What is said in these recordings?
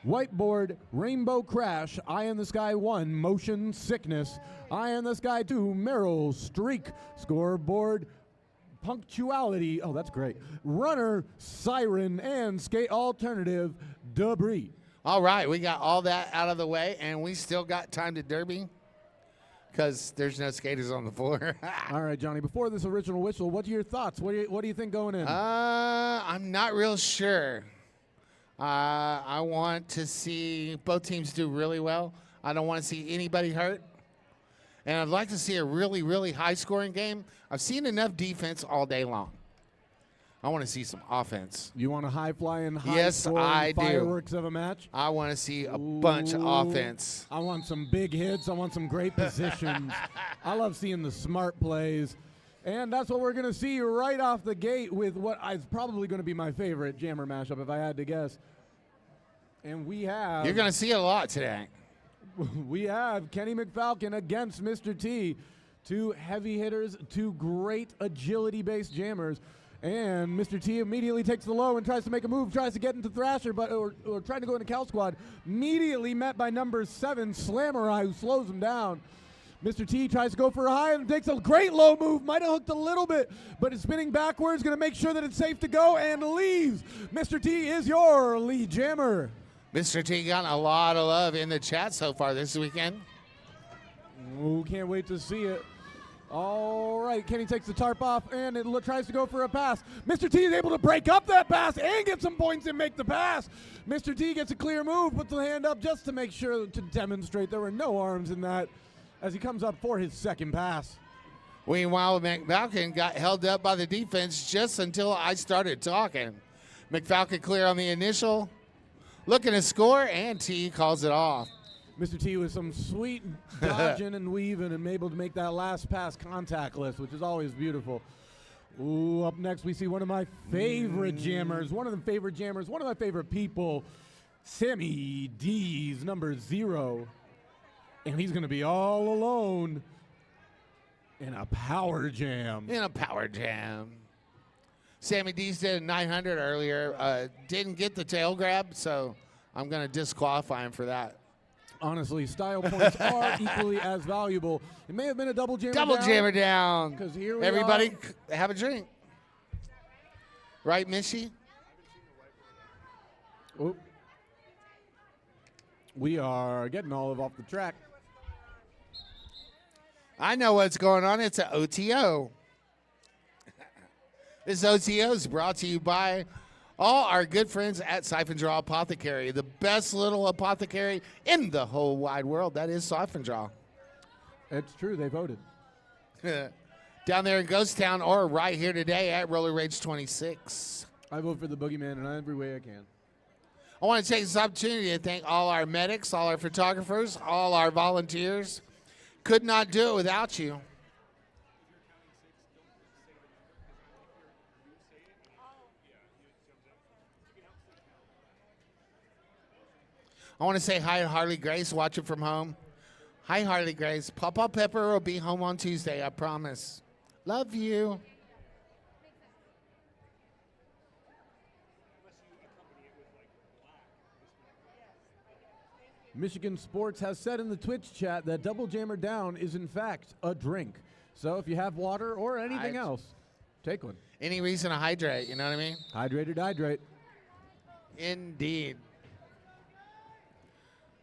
Whiteboard, Rainbow Crash, Eye in the Sky 1, Motion Sickness, Eye in the Sky 2, Merrill Streak, Scoreboard, Punctuality, oh that's great, Runner, Siren, and Skate Alternative, Debris. All right, we got all that out of the way, and we still got time to derby because there's no skaters on the floor. All right, Johnny, before this original whistle, what are your thoughts? What do you think going in? I'm not real sure. I want to see both teams do really well. I don't want to see anybody hurt. And I'd like to see a really, really high-scoring game. I've seen enough defense all day long. I want to see some offense. You want a high-flying, Yes, I do. fireworks of a match? I want to see a bunch of offense. I want some big hits. I want some great positions. I love seeing the smart plays. And that's what we're going to see right off the gate with what is probably going to be my favorite Jammer mashup, if I had to guess. And we have... You're going to see it a lot today. We have Kenny McFalcon against Mr. T. Two heavy hitters, two great agility-based jammers. And Mr. T immediately takes the low and tries to make a move, tries to get into Thrasher, but or trying to go into CalSquad. Immediately met by number 7, Slamurai, who slows him down. Mr. T tries to go for a high and takes a great low move. Might have hooked a little bit, but it's spinning backwards, going to make sure that it's safe to go and leaves. Mr. T is your lead jammer. Mr. T got a lot of love in the chat so far this weekend. Ooh, can't wait to see it. All right, Kenny takes the tarp off and it tries to go for a pass. Mr. T is able to break up that pass and get some points and make the pass. Mr. T gets a clear move, puts the hand up just to make sure to demonstrate there were no arms in that as he comes up for his second pass. Meanwhile, McFalcon got held up by the defense just until I started talking. McFalcon clear on the initial, looking to score, and T calls it off. Mr. T with some sweet dodging and weaving and able to make that last pass contactless, which is always beautiful. Ooh, up next we see one of my favorite jammers, one of my favorite people, Sammy D's number 0. And he's going to be all alone in a power jam. Sammy D's did a 900 earlier. Didn't get the tail grab, so I'm going to disqualify him for that. Honestly, style points are equally as valuable. It may have been a double jammer down. Double jammer down. Because here we Everybody have a drink. Right, Mishy? Oh. We are getting Olive off the track. I know what's going on. It's an OTO. This OTO is brought to you by all our good friends at Siphon Draw Apothecary, the best little apothecary in the whole wide world. That is Siphon Draw. It's true. They voted. Down there in Ghost Town or right here today at Roller Rage 26. I vote for the Boogeyman in every way I can. I want to take this opportunity to thank all our medics, all our photographers, all our volunteers. Could not do it without you. I want to say hi to Harley Grace, watching from home. Hi, Harley Grace. Papa Pepper will be home on Tuesday, I promise. Love you. Michigan Sports has said in the Twitch chat that Double Jammer Down is, in fact, a drink. So if you have water or anything else, take one. Any reason to hydrate, you know what I mean? Hydrated, hydrate. Indeed.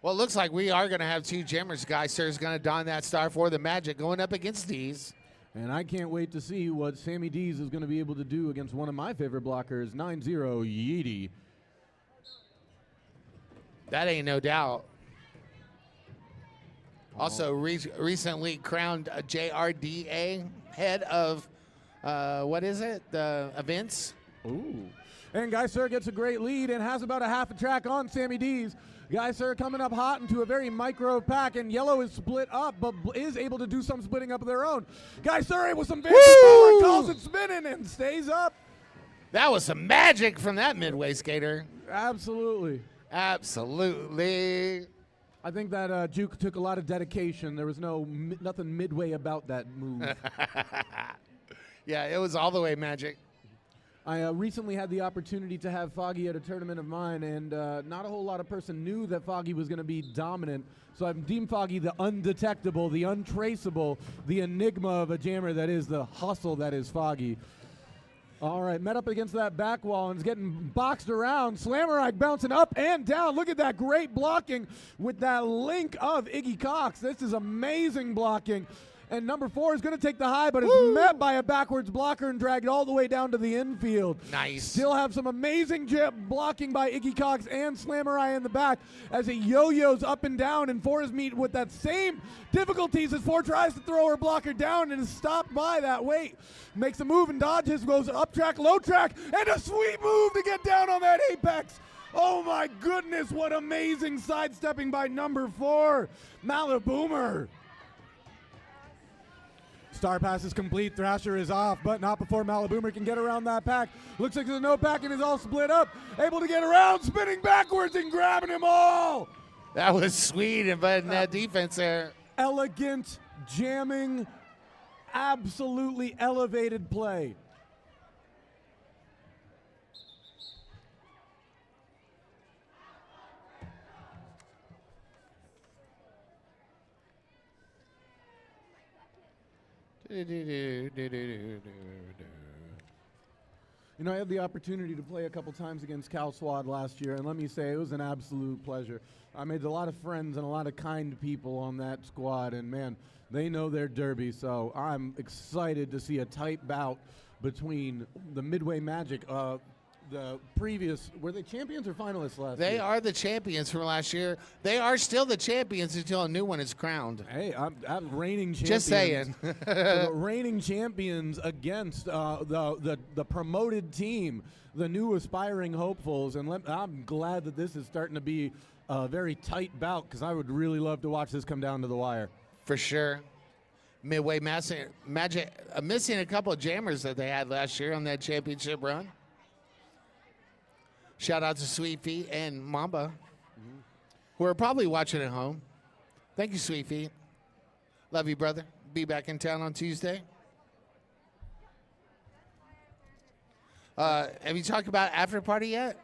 Well, it looks like we are going to have two jammers. Guy Sir is going to don that star for the Magic going up against D's. And I can't wait to see what Sammy D's is going to be able to do against one of my favorite blockers, 9-0 Yeety. That ain't no doubt. Also, recently crowned a JRDA head of, what is it, the events. Ooh. And Guy Sir gets a great lead and has about a half a track on Sammy D's. Guy Sir coming up hot into a very micro pack, and Yellow is split up, but is able to do some splitting up of their own. Guy Sir with some fancy power, calls it spinning, and stays up. That was some magic from that Midway skater. Absolutely. Absolutely. I think that Juke took a lot of dedication. There was nothing Midway about that move. Yeah, it was all the way magic. I recently had the opportunity to have Foggy at a tournament of mine, and not a whole lot of person knew that Foggy was going to be dominant. So I've deemed Foggy the undetectable, the untraceable, the enigma of a jammer that is the hustle that is Foggy. All right, met up against that back wall and is getting boxed around. Slammerite bouncing up and down. Look at that great blocking with that link of Iggy Cox. This is amazing blocking. And number 4 is going to take the high, but is met by a backwards blocker and dragged all the way down to the infield. Nice. Still have some amazing blocking by Iggy Cox and Slammerai in the back as he yo-yos up and down, and 4 is meet with that same difficulties as 4 tries to throw her blocker down and is stopped by that weight. Makes a move and dodges, goes up track, low track, and a sweet move to get down on that apex. Oh my goodness, what amazing sidestepping by number 4, Malaboomer. Star pass is complete. Thrasher is off, but not before Malaboomer can get around that pack. Looks like there's no pack and is all split up. Able to get around, spinning backwards and grabbing them all. That was sweet, but in that defense there. Elegant, jamming, absolutely elevated play. You know, I had the opportunity to play a couple times against CalSquad last year, and let me say, it was an absolute pleasure. I made a lot of friends and a lot of kind people on that squad, and man, they know their derby, so I'm excited to see a tight bout between the Midway Magic. The previous, were they champions or finalists last year? They are the champions from last year. They are still the champions until a new one is crowned. Hey, I'm reigning champions. Just saying. The reigning champions against the promoted team, the new aspiring hopefuls. And I'm glad that this is starting to be a very tight bout because I would really love to watch this come down to the wire. For sure. Midway Magic missing a couple of jammers that they had last year on that championship run. Shout out to Sweet Feet and Mamba, who are probably watching at home. Thank you, Sweet Feet. Love you, brother. Be back in town on Tuesday. Have you talked about after party yet?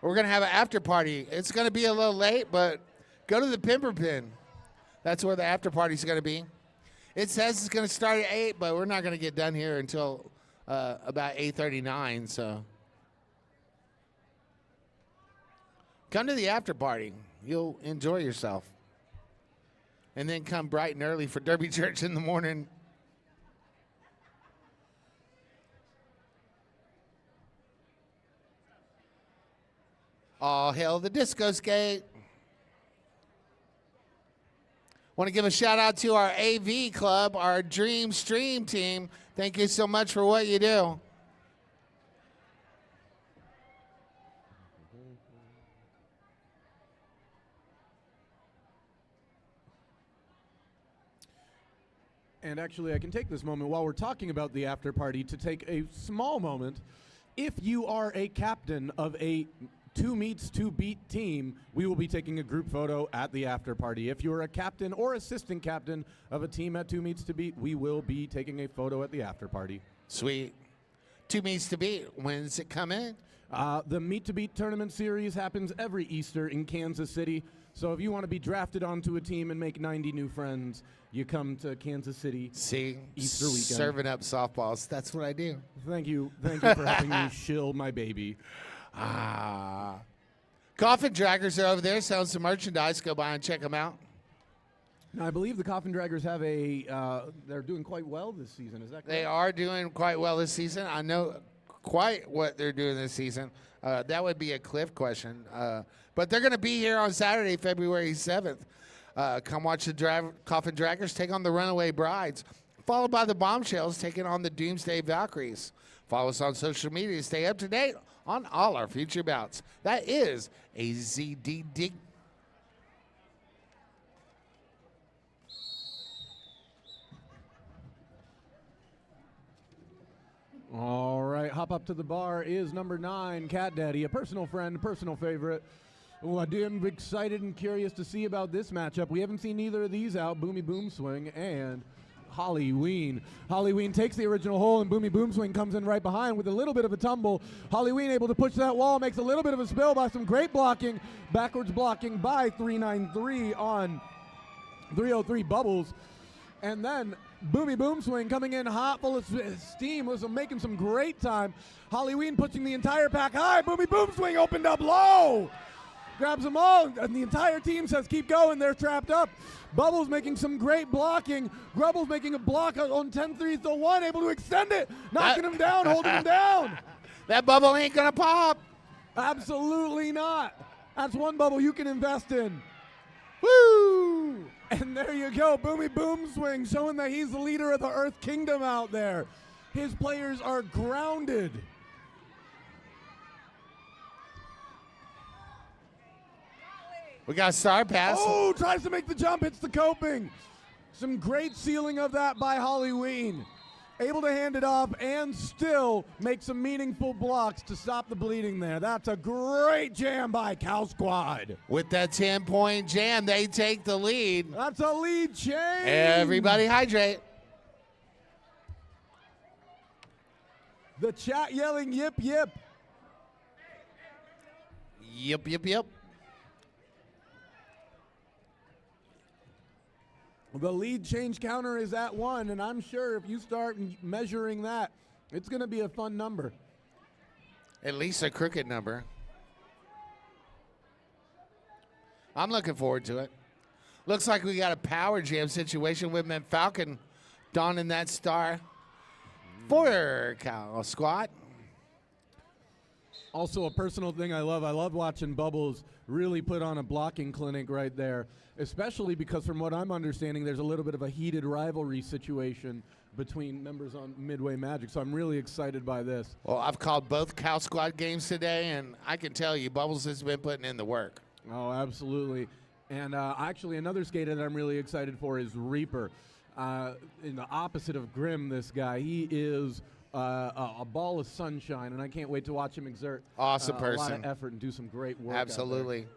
We're going to have an after party. It's going to be a little late, but go to the Pimper Pin. That's where the after party is going to be. It says it's going to start at 8, but we're not going to get done here until about 8:39, so. Come to the after party. You'll enjoy yourself. And then come bright and early for Derby Church in the morning. All hail the disco skate. Want to give a shout out to our AV club, our Dream Stream team. Thank you so much for what you do. And actually, I can take this moment while we're talking about the after party to take a small moment. If you are a captain of a 2 meets 2 beat team, we will be taking a group photo at the after party. If you're a captain or assistant captain of a team at 2 meets to beat, we will be taking a photo at the after party. Sweet. 2 meets to beat. When does it come in? The Meet to Beat tournament series happens every Easter in Kansas City. So if you want to be drafted onto a team and make 90 new friends, you come to Kansas City. See, Easter weekend. Serving up softballs. That's what I do. Thank you for helping me shill my baby. Coffin Draggers are over there selling some merchandise. Go by and check them out. Now, I believe the Coffin Draggers have they're doing quite well this season. Is that correct? They are doing quite well this season. I know quite what they're doing this season. That would be a Cliff question. But they're going to be here on Saturday, February 7th. Come watch the Coffin Draggers take on the Runaway Brides, followed by the Bombshells taking on the Doomsday Valkyries. Follow us on social media to stay up to date on all our future bouts. That is AZDD. All right, hop up to the bar is number 9, Cat Daddy, a personal friend, a personal favorite. Oh, I'm excited and curious to see about this matchup. We haven't seen either of these out, Boomy Boom Swing and Holly Ween. Holly Ween takes the original hole, and Boomy Boom Swing comes in right behind with a little bit of a tumble. Holly Ween able to push that wall, makes a little bit of a spill by some great blocking, backwards blocking by 393 on 303 Bubbles. And then Boomy Boom Swing coming in hot, full of steam, was making some great time. Holly Ween pushing the entire pack high. Boomy Boom Swing opened up low. Grabs them all, and the entire team says keep going, they're trapped up. Bubbles making some great blocking. Grubbles making a block on 10-3-1, able to extend it, knocking him down, holding him down. That bubble ain't gonna pop. Absolutely not. That's one bubble you can invest in. Woo! And there you go, Boomy Boom Swing, showing that he's the leader of the Earth Kingdom out there. His players are grounded. We got a star pass. Oh, tries to make the jump, hits the coping. Some great sealing of that by Holly Ween. Able to hand it off and still make some meaningful blocks to stop the bleeding there. That's a great jam by CalSquad. With that 10-point jam, they take the lead. That's a lead change. Everybody hydrate. The chat yelling yip yip. Yep, yep, yep. The lead change counter is at 1, and I'm sure if you start measuring that, it's going to be a fun number. At least a crooked number. I'm looking forward to it. Looks like we got a power jam situation with Mint Falcon donning that star for CalSquad. Also a personal thing I love watching Bubbles really put on a blocking clinic right there, especially because from what I'm understanding, there's a little bit of a heated rivalry situation between members on Midway Magic, so I'm really excited by this. Well, I've called both CalSquad games today, and I can tell you Bubbles has been putting in the work. Oh, absolutely. And actually another skater that I'm really excited for is Reaper. In the opposite of Grim, this guy, he is a ball of sunshine, and I can't wait to watch him exert Awesome a person. lot of effort and do some great work. Absolutely.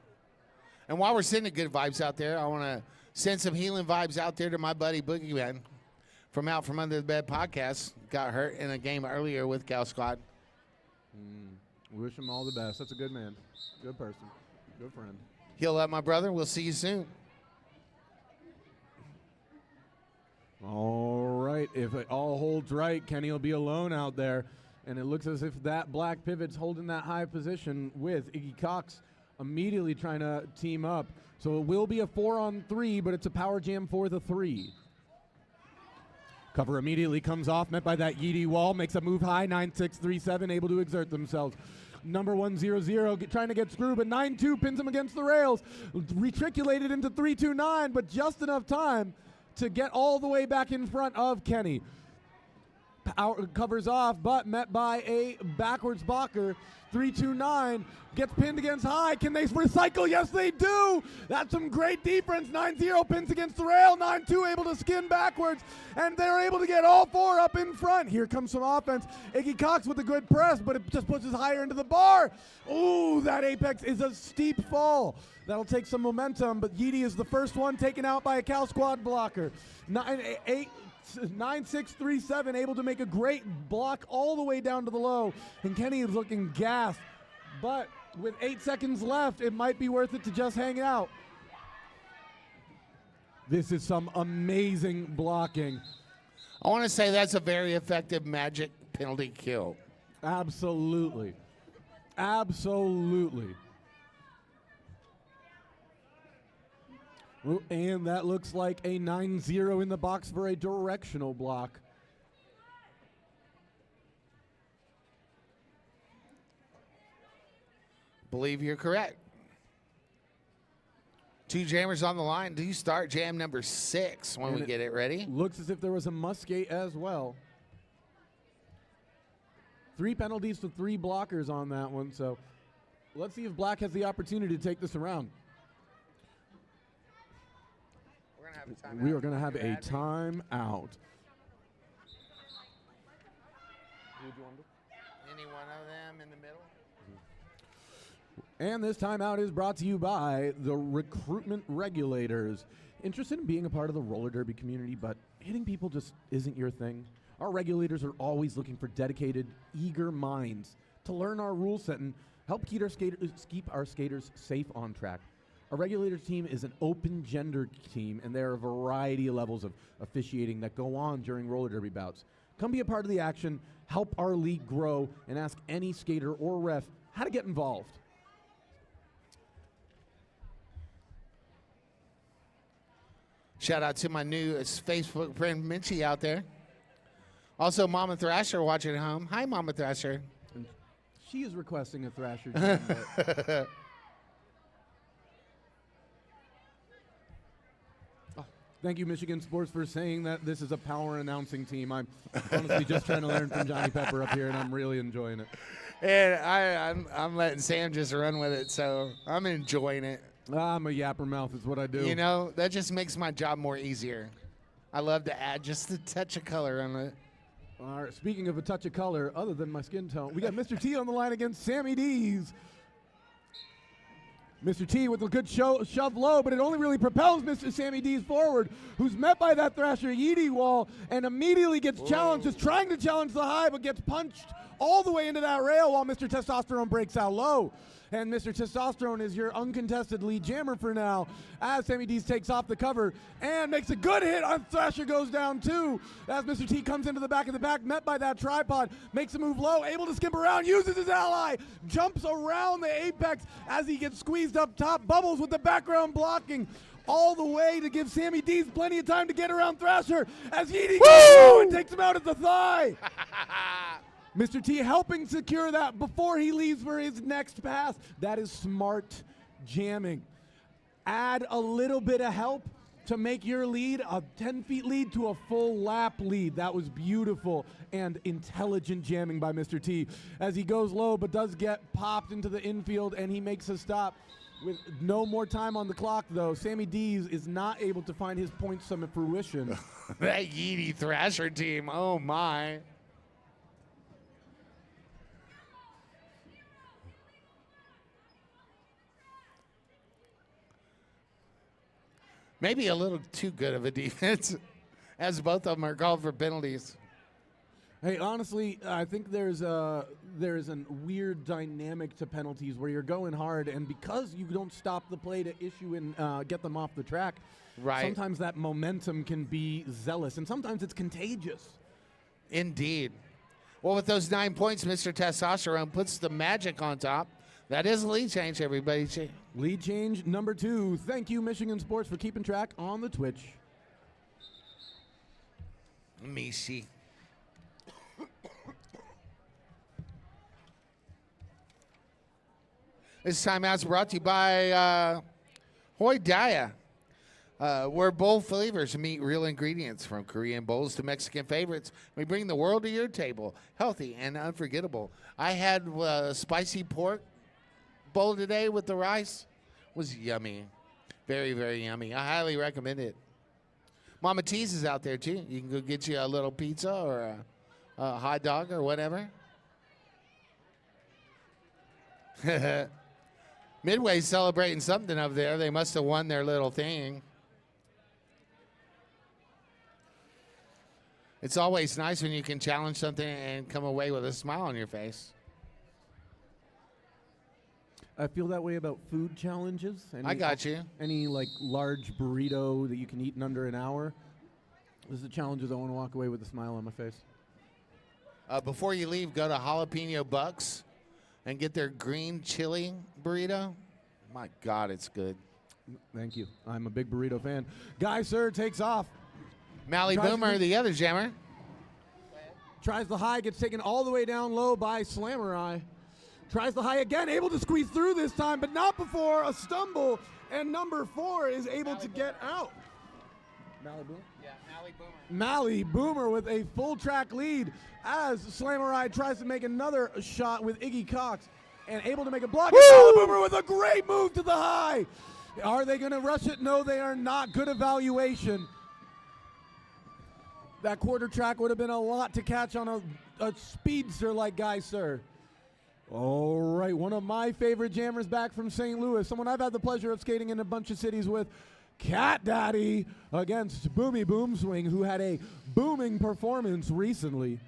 And while we're sending good vibes out there, I want to send some healing vibes out there to my buddy Boogeyman from Out From Under the Bed podcast. Got hurt in a game earlier with CalSquad. Wish him all the best. That's a good man, good person, good friend. Heal up, my brother. We'll see you soon. All right, if it all holds right, Kenny will be alone out there. And it looks as if that black pivot's holding that high position with Iggy Cox immediately trying to team up. So it will be a 4-on-3, but it's a power jam for the 3. Cover immediately comes off, met by that Yeety wall, makes a move high, 9-6-3-7, able to exert themselves. Number 1-0-0 trying to get screwed, but 9-2 pins him against the rails. Retriculated into 3-2-9, but just enough time to get all the way back in front of Kenny. Power covers off, but met by a backwards blocker. 3-2-9 gets pinned against high. Can they recycle? Yes, they do. That's some great defense. 9-0 pins against the rail. 9-2 able to skin backwards, and they're able to get all 4 up in front. Here comes some offense. Iggy Cox with a good press, but it just pushes higher into the bar. Ooh, that apex is a steep fall. That'll take some momentum, but Yeety is the first one taken out by a CalSquad blocker. 9-6-3-7, able to make a great block all the way down to the low, and Kenny is looking gassed. But with 8 seconds left, it might be worth it to just hang out. This is some amazing blocking. I want to say that's a very effective Magic penalty kill. Absolutely. Absolutely. And that looks like a 9-0 in the box for a directional block. Believe you're correct. 2 jammers on the line. Do you start jam number 6 when we get it ready? Looks as if there was a muskate as well. 3 penalties to 3 blockers on that one. So let's see if Black has the opportunity to take this around. We are going to have a timeout. Any one of them in the middle? And this timeout is brought to you by the recruitment regulators. Interested in being a part of the roller derby community, but hitting people just isn't your thing? Our regulators are always looking for dedicated, eager minds to learn our rule set and help keep our skaters safe on track. Our regulators team is an open gender team, and there are a variety of levels of officiating that go on during roller derby bouts. Come be a part of the action, help our league grow, and ask any skater or ref how to get involved. Shout out to my new Facebook friend Minchie out there. Also, Mama Thrasher watching at home. Hi, Mama Thrasher. And she is requesting a Thrasher team. But thank you, Michigan Sports, for saying that this is a power announcing team. I'm honestly just trying to learn from Johnny Pepper up here, and I'm really enjoying it. And I'm letting Sam just run with it, so I'm enjoying it. I'm a yapper mouth is what I do. You know, that just makes my job more easier. I love to add just a touch of color on it. All right, speaking of a touch of color, other than my skin tone, we got Mr. T on the line against Sammy D's. Mr. T with a good shove low, but it only really propels Mr. Sammy D's forward, who's met by that Thrasher Yeety wall and immediately gets challenged, just trying to challenge the high, but gets punched all the way into that rail while Mr. Testosterone breaks out low. And Mr. Testosterone is your uncontested lead jammer for now, as Sammy D's takes off the cover and makes a good hit on Thrasher, goes down too. As Mr. T comes into the back of the back, met by that tripod, makes a move low, able to skimp around, uses his ally, jumps around the apex as he gets squeezed up top, Bubbles with the background blocking all the way to give Sammy D's plenty of time to get around Thrasher as Yeety goes low and takes him out at the thigh. Mr. T helping secure that before he leaves for his next pass. That is smart jamming. Add a little bit of help to make your lead a 10-feet lead to a full lap lead. That was beautiful and intelligent jamming by Mr. T as he goes low but does get popped into the infield and he makes a stop. With no more time on the clock, though, Sammy D's is not able to find his points some fruition. That Yeety Thrasher team, oh my. Maybe a little too good of a defense, as both of them are called for penalties. Hey, honestly, I think there's a weird dynamic to penalties where you're going hard, and because you don't stop the play to issue and get them off the track, right, sometimes that momentum can be zealous, and sometimes it's contagious. Indeed. Well, with those 9 points, Mr. Testosterone puts the magic on top. That is a lead change, everybody. Lead change number 2. Thank you, Michigan Sports, for keeping track on the Twitch. Let me see. This timeout's brought to you by Hoi Daya, where bowl flavors meet real ingredients, from Korean bowls to Mexican favorites. We bring the world to your table, healthy and unforgettable. I had spicy pork bowl today with the rice. Was yummy. Very, very yummy. I highly recommend it. Mama T's is out there, too. You can go get you a little pizza or a hot dog or whatever. Midway's celebrating something over there. They must have won their little thing. It's always nice when you can challenge something and come away with a smile on your face. I feel that way about food challenges. I got you. Any like large burrito that you can eat in under an hour. This is the challenges I want to walk away with a smile on my face. Before you leave, go to Jalapeno Bucks and get their green chili burrito. My God, it's good. Thank you. I'm a big burrito fan. Guy Sir takes off. Mally Boomer, the other jammer. Tries the high, gets taken all the way down low by Slammerai. Tries the high again, able to squeeze through this time, but not before a stumble, and number 4 is able to get out. Mally Boomer? Yeah, Mally Boomer. Mally Boomer with a full track lead as Slammerai tries to make another shot with Iggy Cox and able to make a block. Mally Boomer with a great move to the high. Are they going to rush it? No, they are not. Good evaluation. That quarter track would have been a lot to catch on a speedster like Guy Sir. All right, one of my favorite jammers back from St. Louis, someone I've had the pleasure of skating in a bunch of cities with, Cat Daddy against Boomy Boom Swing, who had a booming performance recently.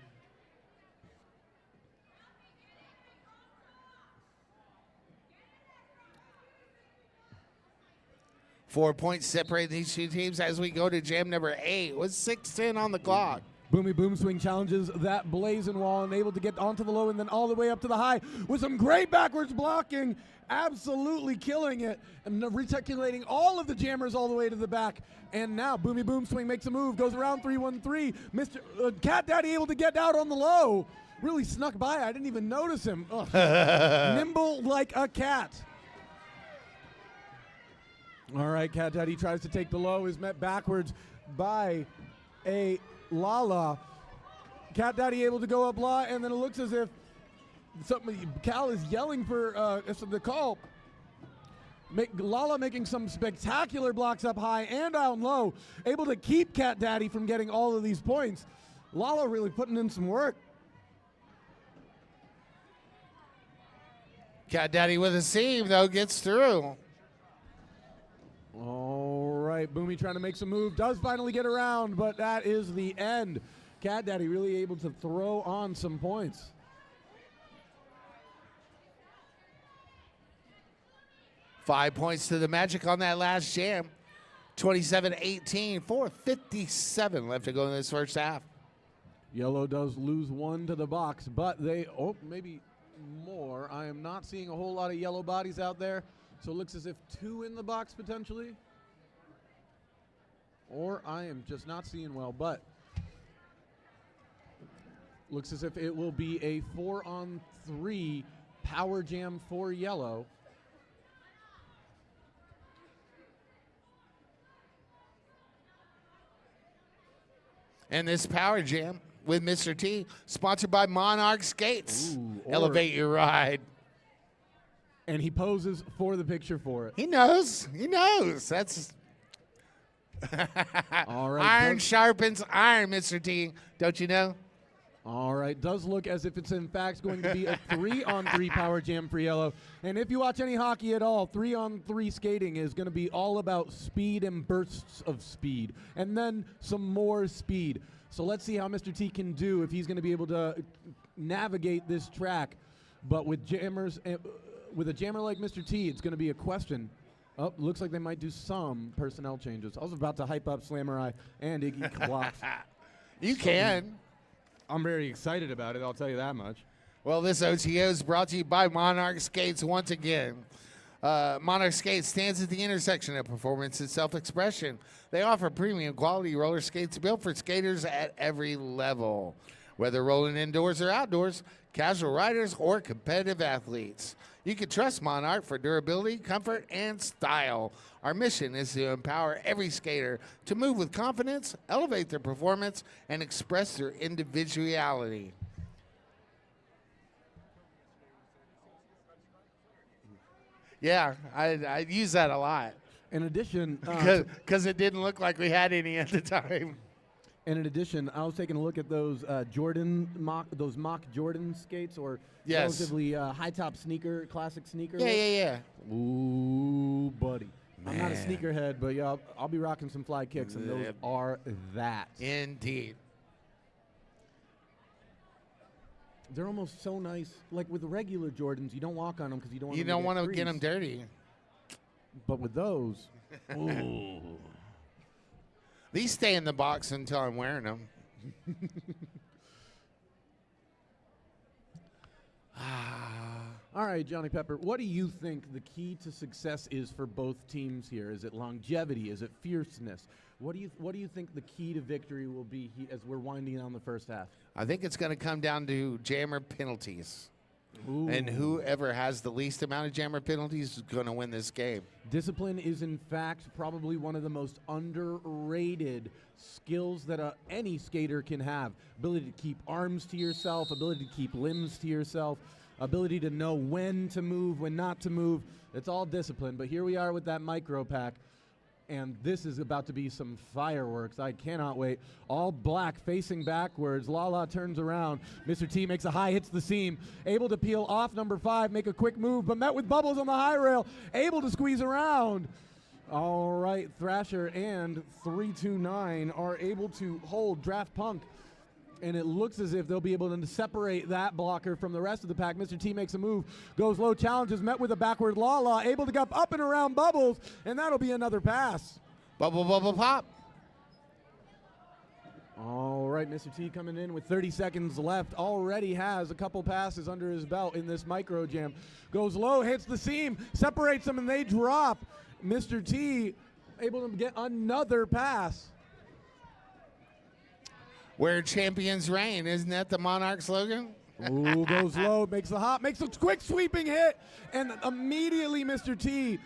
.4 separate these two teams as we go to jam number 8 with 6:10 on the clock. Boomy Boom Swing challenges that blazing wall and able to get onto the low and then all the way up to the high with some great backwards blocking, absolutely killing it and reticulating all of the jammers all the way to the back. And now Boomy Boom Swing makes a move, goes around 3-1-3. Mr. Cat Daddy able to get out on the low. Really snuck by. I didn't even notice him. Nimble like a cat. All right, Cat Daddy tries to take the low, is met backwards by a Lala. Cat Daddy able to go up La, and then it looks as if Cal is yelling for the call. Lala making some spectacular blocks up high and down low, able to keep Cat Daddy from getting all of these points. Lala really putting in some work. Cat Daddy with a seam, though, gets through. All right, Boomy trying to make some move, does finally get around, but that is the end. Cat Daddy really able to throw on some points. Five points to the Magic on that last jam. 27-18, 4:57 left to go in this first half. Yellow does lose one to the box, but they, maybe more. I am not seeing a whole lot of yellow bodies out there. So it looks as if 2 in the box potentially. Or I am just not seeing well, but looks as if it will be a 4-on-3 power jam for yellow. And this power jam with Mr. T, sponsored by Monarch Skates. Elevate your ride. And he poses for the picture for it. He knows. He knows. That's all right. Iron sharpens iron, Mr. T. Don't you know? All right. Does look as if it's in fact going to be a 3-on-3 power jam for yellow. And if you watch any hockey at all, 3-on-3 skating is going to be all about speed and bursts of speed. And then some more speed. So let's see how Mr. T can do if he's going to be able to navigate this track. But with jammers... with a jammer like Mr. T, it's going to be a question. Oh, looks like they might do some personnel changes. I was about to hype up Slammer and Iggy Clocks. You can. I'm very excited about it, I'll tell you that much. Well, this OTO is brought to you by Monarch Skates once again. Monarch Skates stands at the intersection of performance and self-expression. They offer premium quality roller skates built for skaters at every level. Whether rolling indoors or outdoors, casual riders or competitive athletes, you can trust Monarch for durability, comfort, and style. Our mission is to empower every skater to move with confidence, elevate their performance, and express their individuality. Yeah, I use that a lot. In addition, because it didn't look like we had any at the time. And in addition, I was taking a look at those mock Jordan skates, or yes, relatively high top sneaker, classic sneaker. Yeah. Ooh, buddy. Man. I'm not a sneakerhead, but yeah, I'll be rocking some fly kicks, and those are that. Indeed. They're almost so nice. Like with the regular Jordans, you don't walk on them because you don't. You don't want to get them dirty. But with those, ooh. These stay in the box until I'm wearing them. All right, Johnny Pepper, what do you think the key to success is for both teams here? Is it longevity? Is it fierceness? What do you think the key to victory will be as we're winding down the first half? I think it's going to come down to jammer penalties. Ooh. And whoever has the least amount of jammer penalties is going to win this game. Discipline is, in fact, probably one of the most underrated skills that any skater can have. Ability to keep arms to yourself, ability to keep limbs to yourself, ability to know when to move, when not to move. It's all discipline. But here we are with that micro pack. And this is about to be some fireworks. I cannot wait. All black facing backwards. Lala turns around. Mr. T makes a high, hits the seam. Able to peel off number 5, make a quick move, but met with bubbles on the high rail. Able to squeeze around. All right, Thrasher and 329 are able to hold Draft Punk, and it looks as if they'll be able to separate that blocker from the rest of the pack. Mr. T makes a move, goes low, challenges, met with a backward Lala, able to get up and around Bubbles, and that'll be another pass. Bubble, bubble, pop. All right, Mr. T coming in with 30 seconds left. Already has a couple passes under his belt in this micro jam. Goes low, hits the seam, separates them, and they drop. Mr. T able to get another pass. Where champions reign. Isn't that the Monarch slogan? Ooh, goes low, makes the hop, makes a quick sweeping hit, and immediately Mr. T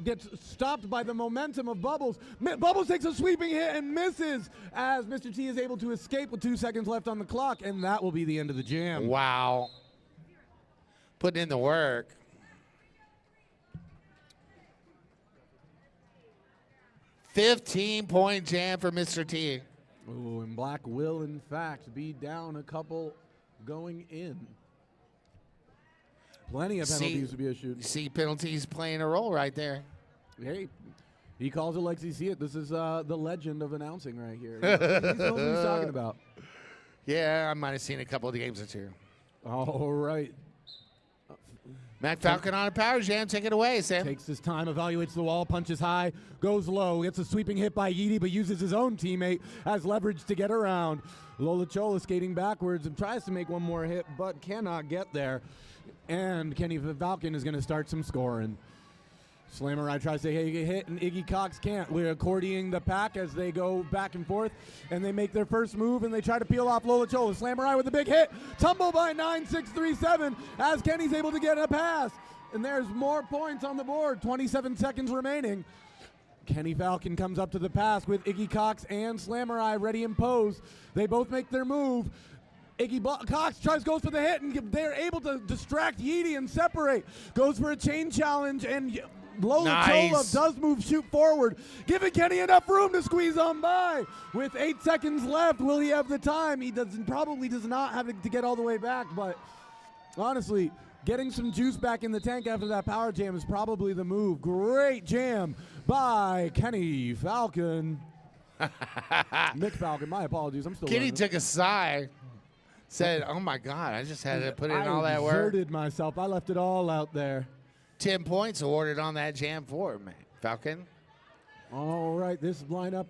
gets stopped by the momentum of Bubbles. Bubbles takes a sweeping hit and misses as Mr. T is able to escape with 2 seconds left on the clock, and that will be the end of the jam. Wow. Putting in the work. $15-point jam for Mr. T. Ooh, and Black will, in fact, be down a couple going in. Plenty of penalties to be issued. You see penalties playing a role right there. Hey, he calls it like he see it. This is the legend of announcing right here. He knows what he's talking about. Yeah, I might have seen a couple of games or two. All right. Mac Falcon on a power jam. Take it away, Sam. Takes his time, evaluates the wall, punches high, goes low, gets a sweeping hit by Yeedy, but uses his own teammate as leverage to get around. Lola Chola skating backwards and tries to make one more hit, but cannot get there. And Kenny Falcon is going to start some scoring. Slammerai tries to hit, and Iggy Cox can't. We're accordioning the pack as they go back and forth, and they make their first move, and they try to peel off Lola Chola. Slammerai with a big hit. Tumble by 9-6-3-7 as Kenny's able to get a pass. And there's more points on the board. 27 seconds remaining. Kenny Falcon comes up to the pass with Iggy Cox and Slammerai ready and posed. They both make their move. Cox goes for the hit, and they're able to distract Yeedy and separate. Goes for a chain challenge, and Lola Chola does move, shoot forward, giving Kenny enough room to squeeze on by. With 8 seconds left, will he have the time? He probably does not have to get all the way back, but honestly, getting some juice back in the tank after that power jam is probably the move. Great jam by Kenny Falcon. Mick Falcon, my apologies. I'm still Kenny learning. took a sigh. Said, oh my God, I just had to put in all that work. I exerted myself. I left it all out there. 10 points awarded on that jam for Mac Falcon. All right, this lineup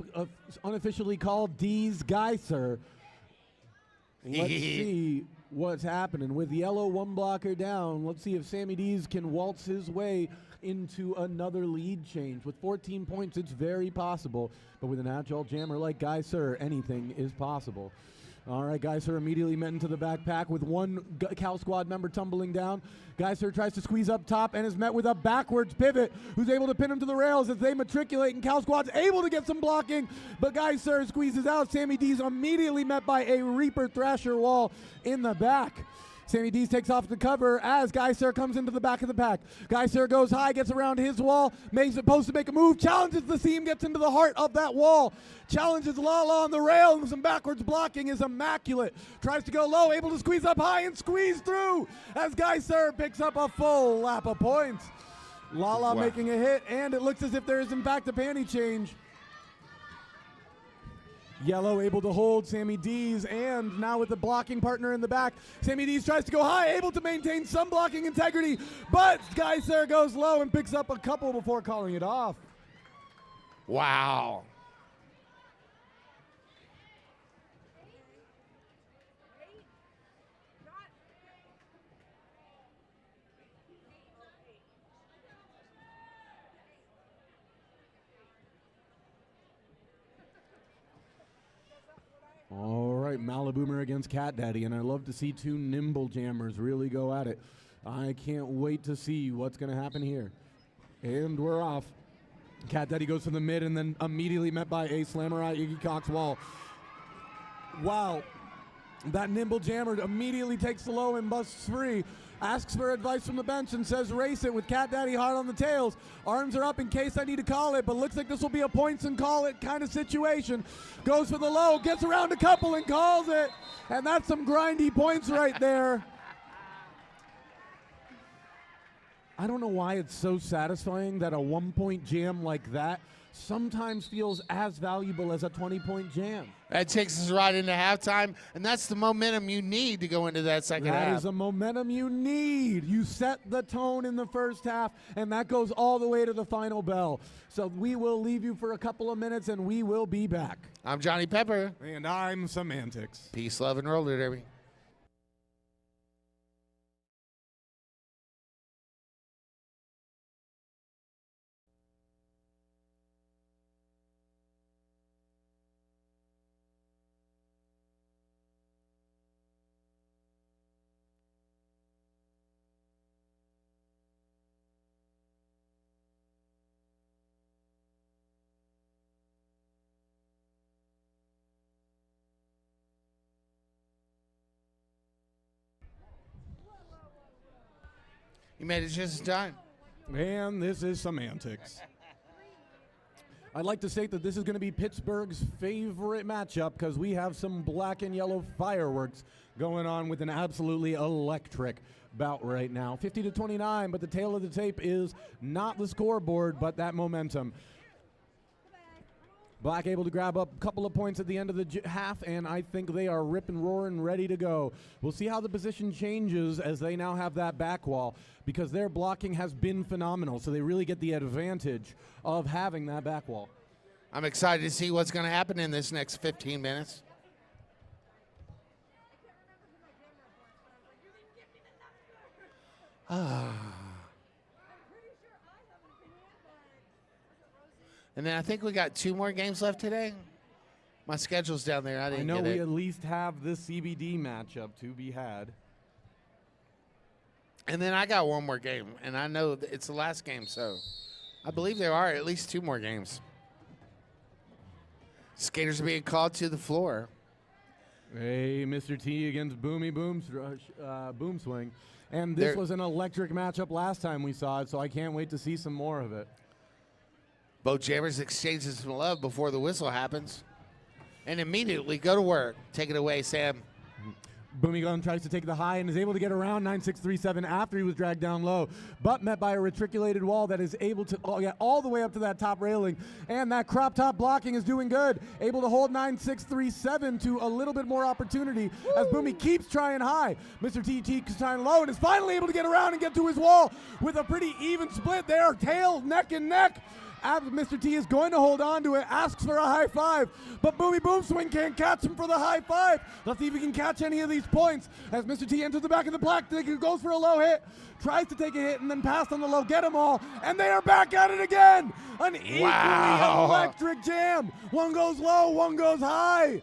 unofficially called D's Geyser. Let's see what's happening. With yellow one blocker down, let's see if Sammy D's can waltz his way into another lead change. With 14 points, it's very possible. But with an agile jammer like Geyser, anything is possible. All right, Geyser immediately met into the backpack with one CalSquad member tumbling down. Geyser tries to squeeze up top and is met with a backwards pivot, who's able to pin him to the rails as they matriculate, and CalSquad's able to get some blocking, but Geyser squeezes out. Sammy D's immediately met by a Reaper Thrasher wall in the back. Sammy D's takes off the cover as Geyser comes into the back of the pack. Geyser goes high, gets around his wall, makes it post to make a move, challenges the seam, gets into the heart of that wall, challenges Lala on the rail, and some backwards blocking is immaculate. Tries to go low, able to squeeze up high and squeeze through as Geyser picks up a full lap of points. Lala making a hit, and it looks as if there is in fact a panty change. Yellow able to hold Sammy D's, and now with the blocking partner in the back, Sammy D's tries to go high, able to maintain some blocking integrity, but Geyser goes low and picks up a couple before calling it off. Wow. All right, Maliboomer against Cat Daddy, and I love to see two nimble jammers really go at it. I can't wait to see what's going to happen here. And we're off. Cat Daddy goes to the mid and then immediately met by a Slammerai Iggy Cox wall. Wow. That nimble jammer immediately takes the low and busts free. Asks for advice from the bench and says race it with Cat Daddy hard on the tails. Arms are up in case I need to call it, but looks like this will be a points and call it kind of situation. Goes for the low, gets around a couple and calls it. And that's some grindy points right there. I don't know why it's so satisfying that a 1-point jam like that sometimes feels as valuable as a 20-point jam. That takes us right into halftime, and that's the momentum you need to go into that second half. That is the momentum you need. You set the tone in the first half, and that goes all the way to the final bell. So we will leave you for a couple of minutes, and we will be back. I'm Johnny Pepper. And I'm Semantics. Peace, love, and roller derby. You made it just in time. And this is Semantics. I'd like to state that this is going to be Pittsburgh's favorite matchup because we have some black and yellow fireworks going on with an absolutely electric bout right now. 50-29, but the tail of the tape is not the scoreboard, but that momentum. Black able to grab up a couple of points at the end of the half, and I think they are ripping, roaring, ready to go. We'll see how the position changes as they now have that back wall because their blocking has been phenomenal, so they really get the advantage of having that back wall. I'm excited to see what's going to happen in this next 15 minutes. And then I think we got 2 more games left today. My schedule's down there. I didn't know get we it. at least have this CBD matchup to be had. And then I got one more game, and I know that it's the last game, so I believe there are at least 2 more games. Skaters are being called to the floor. Hey, Mr. T against Boom Swing. And this was an electric matchup last time we saw it, so I can't wait to see some more of it. Both jammers exchanges some love before the whistle happens. And immediately go to work. Take it away, Sam. Boomy Gun tries to take the high and is able to get around 9637 after he was dragged down low, but met by a reticulated wall that is able to get all the way up to that top railing. And that crop top blocking is doing good. Able to hold 9637 to a little bit more opportunity as Boomy keeps trying high. Mr. T keeps trying low and is finally able to get around and get to his wall with a pretty even split there. Tail, neck and neck. Mr. T is going to hold on to it, asks for a high five, but Boomy Boom Swing can't catch him for the high five. Let's see if he can catch any of these points as Mr. T enters the back of the black, goes for a low hit, tries to take a hit and then pass on the low, get them all, and they are back at it again. An equally electric jam. One goes low, one goes high.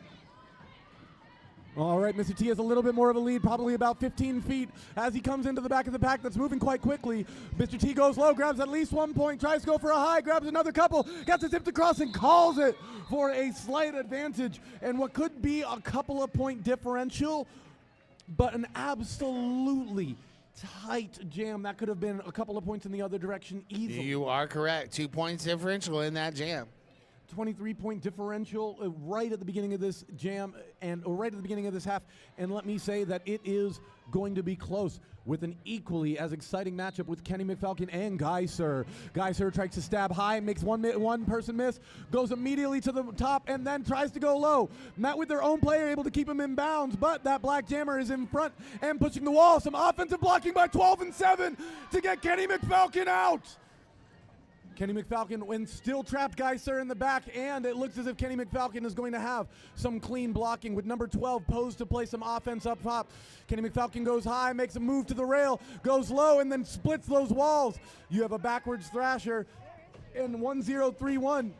All right, Mr. T has a little bit more of a lead, probably about 15 feet as he comes into the back of the pack that's moving quite quickly. Mr. T goes low, grabs at least 1 point, tries to go for a high, grabs another couple, gets his hip to cross and calls it for a slight advantage. And what could be a couple of point differential, but an absolutely tight jam. That could have been a couple of points in the other direction easily. You are correct. 2 points differential in that jam. 23-point differential right at the beginning of this jam and right at the beginning of this half. And let me say that it is going to be close with an equally as exciting matchup with Kenny McFalcon and Guy Sir. Guy Sir tries to stab high, makes one person miss, goes immediately to the top and then tries to go low. Met with their own player, able to keep him in bounds, but that black jammer is in front and pushing the wall. Some offensive blocking by 12 and 7 to get Kenny McFalcon out. Kenny McFalcon when still trapped Guy Sir in the back, and it looks as if Kenny McFalcon is going to have some clean blocking with number 12 posed to play some offense up top. Kenny McFalcon goes high, makes a move to the rail, goes low, and then splits those walls. You have a backwards thrasher in 1-0-3-1.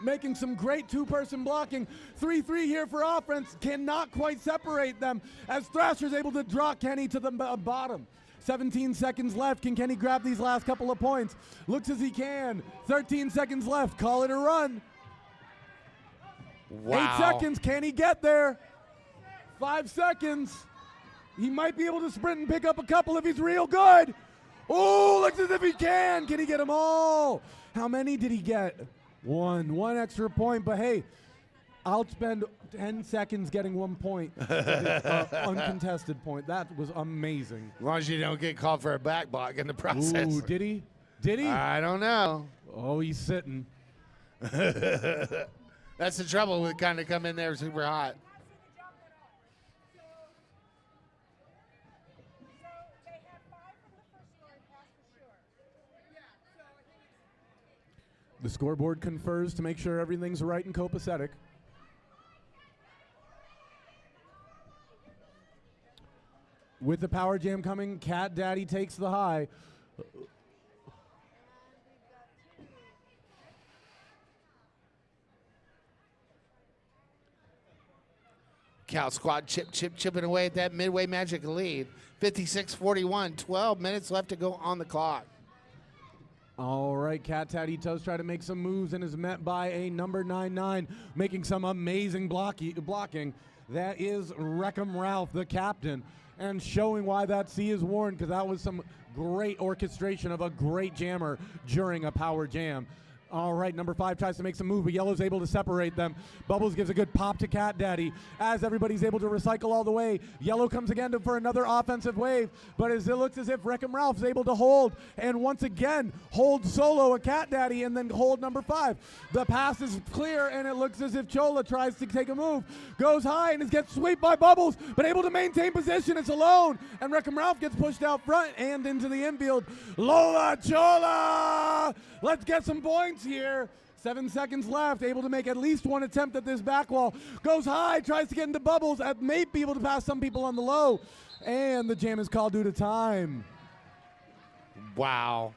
Making some great two-person blocking. 3-3 here for offense. Cannot quite separate them as Thrasher's able to draw Kenny to the bottom. 17 seconds left. Can Kenny grab these last couple of points? Looks as he can. 13 seconds left. Call it a run. Wow. 8 seconds. Can he get there? 5 seconds. He might be able to sprint and pick up a couple if he's real good. Oh, looks as if he can. Can he get them all? How many did he get? One extra point, but hey, I'll spend 10 seconds getting 1 point. Uncontested point. That was amazing. As long as you don't get called for a back block in the process. Ooh, did he? Did he? I don't know. Oh, he's sitting. That's the trouble with kind of come in there super hot. The scoreboard confers to make sure everything's right and copacetic. With the power jam coming, Cat Daddy takes the high. CalSquad chipping away at that Midway Magic lead. 56-41, 12 minutes left to go on the clock. All right, Cat Daddy does try to make some moves and is met by a number 99, making some amazing blocking. That is Wreckham Ralph, the captain, and showing why that C is worn, because that was some great orchestration of a great jammer during a power jam. All right, number 5 tries to make some move, but Yellow's able to separate them. Bubbles gives a good pop to Cat Daddy as everybody's able to recycle all the way. Yellow comes again for another offensive wave, but as it looks as if Wreckham Ralph's able to hold, and once again, hold solo a Cat Daddy and then hold number 5. The pass is clear, and it looks as if Chola tries to take a move, goes high, and gets swept by Bubbles, but able to maintain position. It's alone, and Wreckham Ralph gets pushed out front and into the infield. Lola Chola! Let's get some points here. 7 seconds left, able to make at least one attempt at this back wall. Goes high, tries to get into Bubbles, may be able to pass some people on the low. And the jam is called due to time. Wow.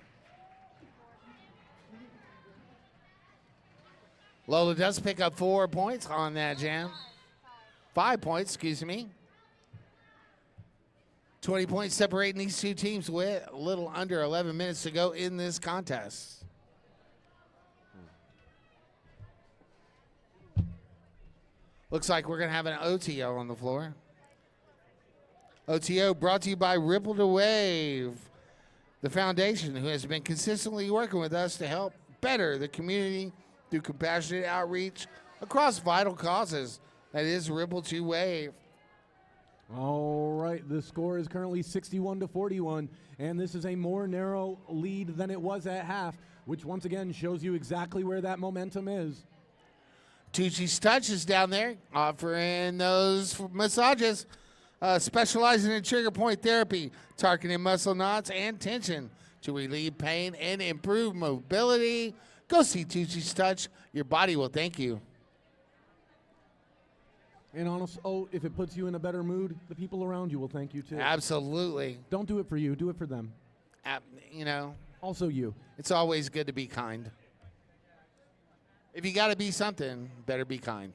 Lola does pick up 4 points on that jam. 5 points, excuse me. 20 points separating these two teams with a little under 11 minutes to go in this contest. Looks like we're going to have an OTO on the floor. OTO brought to you by Ripple to Wave, the foundation who has been consistently working with us to help better the community through compassionate outreach across vital causes. That is Ripple to Wave. All right, the score is currently 61-41, and this is a more narrow lead than it was at half, which once again shows you exactly where that momentum is. Tucci's Touch is down there offering those massages, specializing in trigger point therapy, targeting muscle knots and tension to relieve pain and improve mobility. Go see Tucci's Touch. Your body will thank you. And also, if it puts you in a better mood, the people around you will thank you too. Absolutely. Don't do it for you, do it for them. You know. Also you. It's always good to be kind. If you got to be something, better be kind.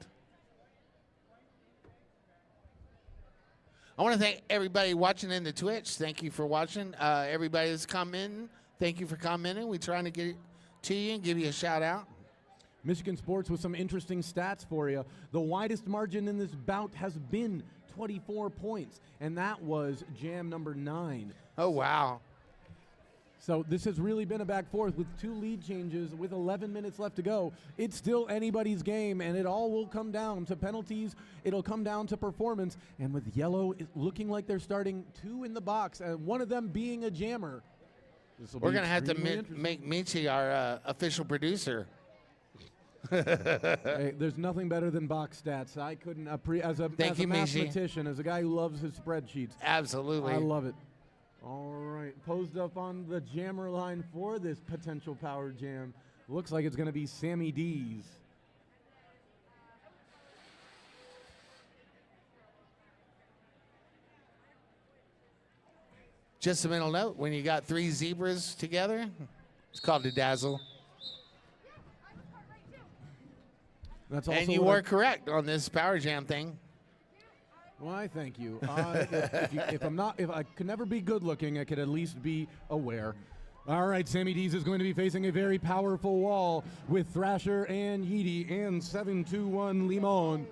I want to thank everybody watching in the Twitch. Thank you for watching. Everybody that's commenting, thank you for commenting. We're trying to get to you and give you a shout out. Michigan Sports with some interesting stats for you. The widest margin in this bout has been 24 points, and that was jam number 9. Oh, wow. So this has really been a back forth with 2 lead changes with 11 minutes left to go. It's still anybody's game, and it all will come down to penalties. It'll come down to performance. And with Yellow looking like they're starting 2 in the box, and one of them being a jammer. We're going to have to make Michi our official producer. Hey, there's nothing better than box stats. I couldn't, as a mathematician, as a guy who loves his spreadsheets. Absolutely. I love it. All right, posed up on the jammer line for this potential power jam. Looks like it's going to be Sammy D's. Just a mental note, when you got 3 zebras together, it's called a dazzle. That's also and you were correct on this power jam thing. Why, thank you. If I could never be good looking, I could at least be aware. All right, Sammy D's is going to be facing a very powerful wall with Thrasher and Yeety and 721 Limon.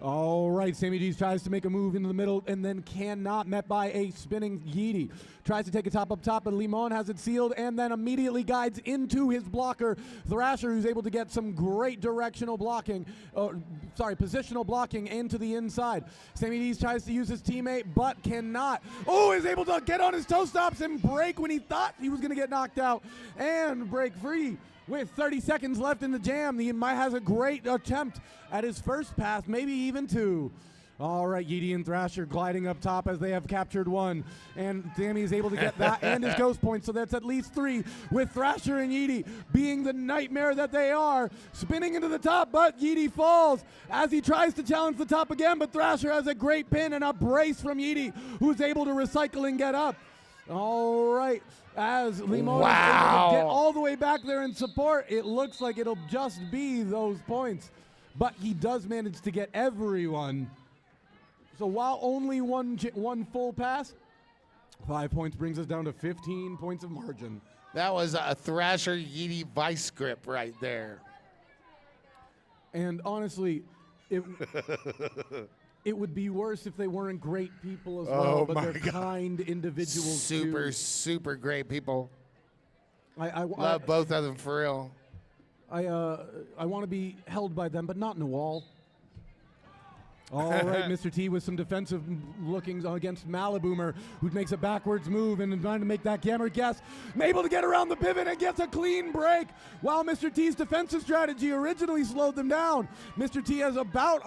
All right, Sammy G's tries to make a move into the middle and then cannot, met by a spinning Yeety. Tries to take a top up top, but Limon has it sealed and then immediately guides into his blocker, Thrasher, who's able to get some great directional blocking, positional blocking into the inside. Sammy G's tries to use his teammate, but cannot. Oh, is able to get on his toe stops and break when he thought he was going to get knocked out and break free. With 30 seconds left in the jam, he has a great attempt at his first pass, maybe even two. All right, Yeety and Thrasher gliding up top as they have captured one. And Sammy is able to get that and his ghost point, so that's at least three, with Thrasher and Yeety being the nightmare that they are. Spinning into the top, but Yeety falls as he tries to challenge the top again, but Thrasher has a great pin and a brace from Yeety, who's able to recycle and get up. All right, as Limon is able to get all the way back there in support, it looks like it'll just be those points. But he does manage to get everyone. So while only one full pass, 5 points brings us down to 15 points of margin. That was a Thrasher Yeety vice grip right there. And honestly, it would be worse if they weren't great people as well, but they're kind individuals too. Super great people. I love both of them for real. I want to be held by them, but not in a wall. All right, Mr. T with some defensive lookings against Maliboomer, who makes a backwards move and trying to make that camera guess. Able to get around the pivot and gets a clean break, while Mr. T's defensive strategy originally slowed them down. Mr. T has about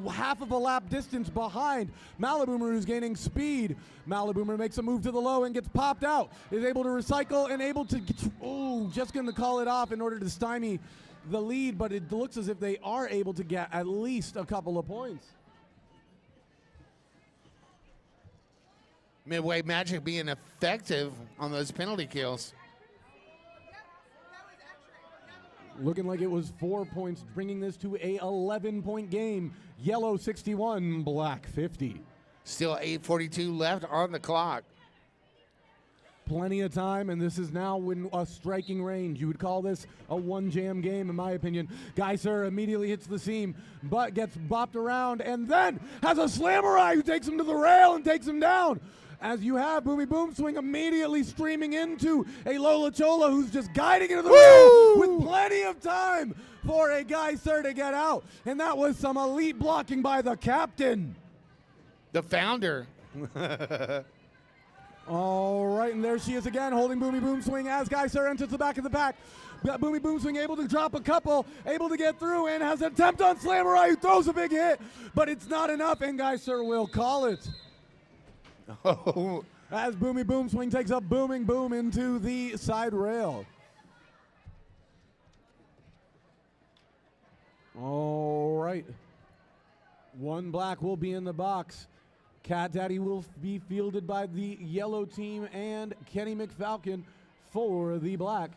half of a lap distance behind Maliboomer, who's gaining speed. Maliboomer makes a move to the low and gets popped out. Is able to recycle and able to just going to call it off in order to stymie the lead, but it looks as if they are able to get at least a couple of points. Midway Magic being effective on those penalty kills. Looking like it was 4 points, bringing this to a 11-point game. Yellow 61, black 50. Still 8:42 left on the clock. Plenty of time, and this is now in a striking range. You would call this a one-jam game, in my opinion. Geyser immediately hits the seam, but gets bopped around, and then has a Slamurai who takes him to the rail and takes him down. As you have Boomy Boom Swing immediately streaming into a Lola Chola who's just guiding into the rail with plenty of time for a Geyser to get out. And that was some elite blocking by the captain. The founder. All right, and there she is again, holding Boomy Boom Swing as Geyser enters the back of the pack. Boomy Boom Swing able to drop a couple, able to get through, and has an attempt on Slamurai, who throws a big hit, but it's not enough, and Geyser will call it. Oh. As Boomy Boom Swing takes a booming boom into the side rail. All right. One black will be in the box. Cat Daddy will be fielded by the yellow team and Kenny McFalcon for the black.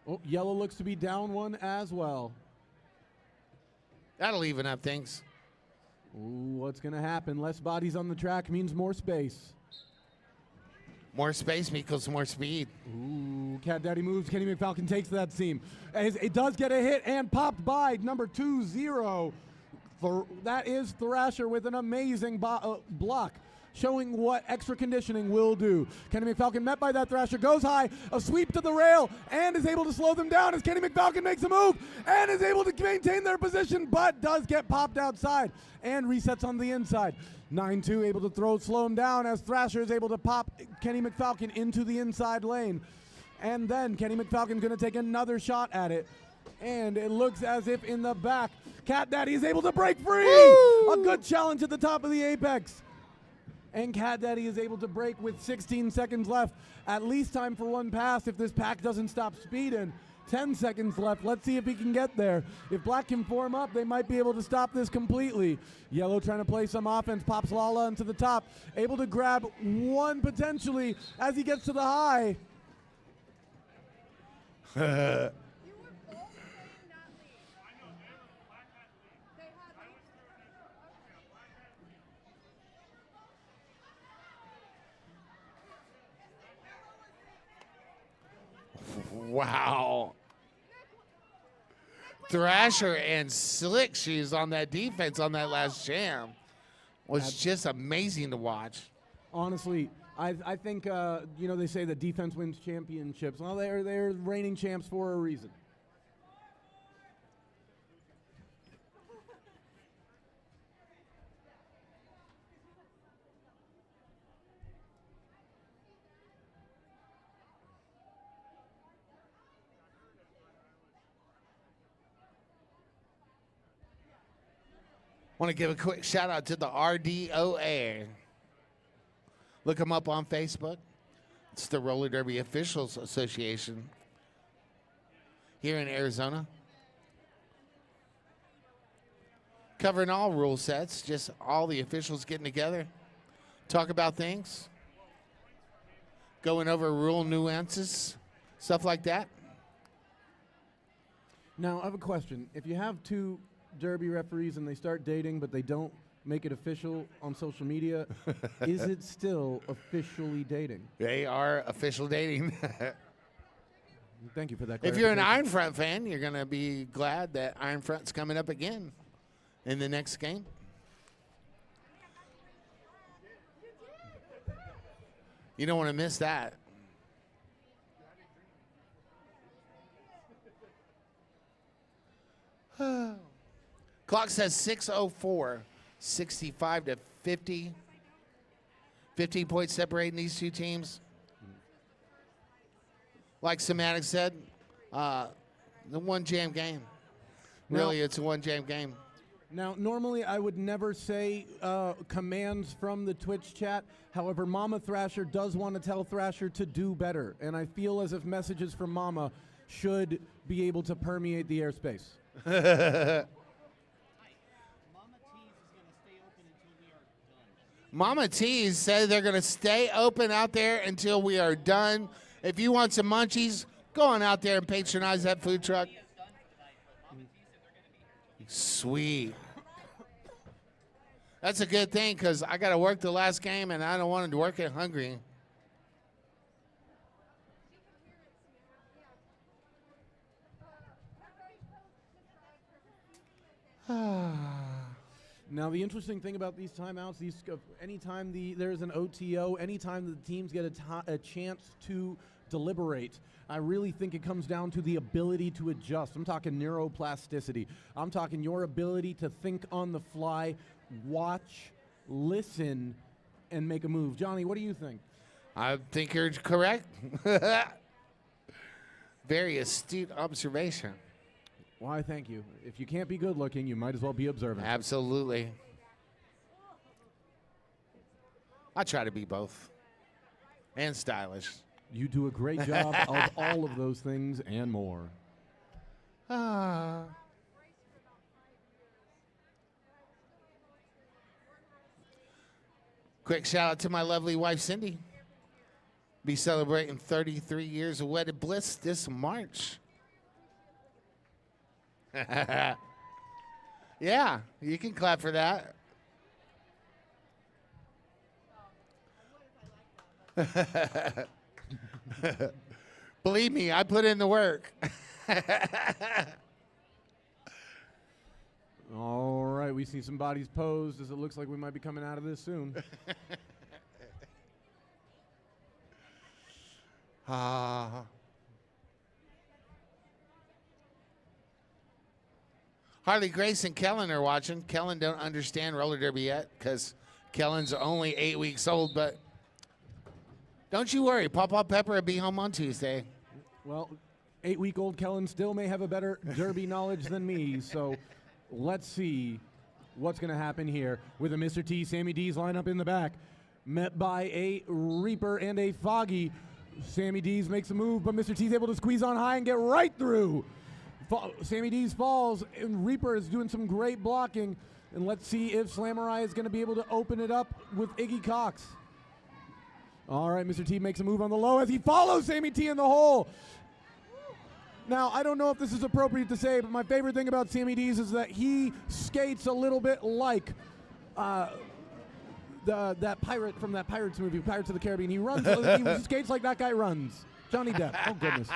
Oh, yellow looks to be down one as well. That'll even up things. Ooh, what's going to happen? Less bodies on the track means more space. More space equals more speed. Ooh, Cat Daddy moves. Kenny McFalcon takes that seam. As it does get a hit and popped by number 2-0. That is Thrasher with an amazing block, showing what extra conditioning will do. Kenny McFalcon met by that Thrasher, goes high, a sweep to the rail, and is able to slow them down as Kenny McFalcon makes a move and is able to maintain their position, but does get popped outside and resets on the inside. 9-2 able to slow him down as Thrasher is able to pop Kenny McFalcon into the inside lane. And then Kenny McFalcon's going to take another shot at it. And it looks as if in the back, Cat Daddy is able to break free. Woo! A good challenge at the top of the apex. And Cat Daddy is able to break with 16 seconds left. At least time for one pass if this pack doesn't stop speeding. 10 seconds left. Let's see if he can get there. If black can form up, they might be able to stop this completely. Yellow trying to play some offense, pops Lala into the top. Able to grab one potentially as he gets to the high. Wow. Thrasher and Slick Shoes on that defense on that last jam was just amazing to watch. Honestly, I think, they say that defense wins championships. Well, they're reigning champs for a reason. Want to give a quick shout out to the RDOA. Look them up on Facebook. It's the Roller Derby Officials Association here in Arizona. Covering all rule sets, just all the officials getting together, talk about things, going over rule nuances, stuff like that. Now, I have a question. If you have two Derby referees and they start dating, but they don't make it official on social media, is it still officially dating? They are official dating. Thank you for that. If you're an Iron Front fan, you're going to be glad that Iron Front's coming up again in the next game. You don't want to miss that. Clock says 6:04, 65 to 50. 15 points separating these two teams. Like Somatic said, the one jam game. Really, it's a one jam game. Now, normally I would never say commands from the Twitch chat. However, Mama Thrasher does want to tell Thrasher to do better. And I feel as if messages from Mama should be able to permeate the airspace. Mama T's said they're going to stay open out there until we are done. If you want some munchies, go on out there and patronize that food truck. Sweet. That's a good thing because I got to work the last game and I don't want to work it hungry. Now, the interesting thing about these timeouts, anytime there's an OTO, anytime the teams get a chance to deliberate, I really think it comes down to the ability to adjust. I'm talking neuroplasticity. I'm talking your ability to think on the fly, watch, listen, and make a move. Johnny, what do you think? I think you're correct. Very astute observation. Why, thank you. If you can't be good looking, you might as well be observant. Absolutely. I try to be both. And stylish. You do a great job of all of those things and more. Quick shout out to my lovely wife, Cindy. Be celebrating 33 years of wedded bliss this March. Yeah, you can clap for that. Believe me, I put in the work. All right, we see some bodies posed as it looks like we might be coming out of this soon. Harley Grace and Kellen are watching. Kellen don't understand roller derby yet because Kellen's only 8 weeks old, but don't you worry. Pawpaw Pepper will be home on Tuesday. Well, 8-week-old Kellen still may have a better derby knowledge than me, so let's see what's going to happen here with a Mr. T, Sammy D's lineup in the back, met by a Reaper and a Foggy. Sammy D's makes a move, but Mr. T's able to squeeze on high and get right through. Sammy D's falls, and Reaper is doing some great blocking. And let's see if Slamurai is going to be able to open it up with Iggy Cox. All right, Mr. T makes a move on the low as he follows Sammy T in the hole. Now, I don't know if this is appropriate to say, but my favorite thing about Sammy D's is that he skates a little bit like that pirate from that Pirates movie, Pirates of the Caribbean. He runs, he skates like that guy runs. Johnny Depp. Oh, goodness.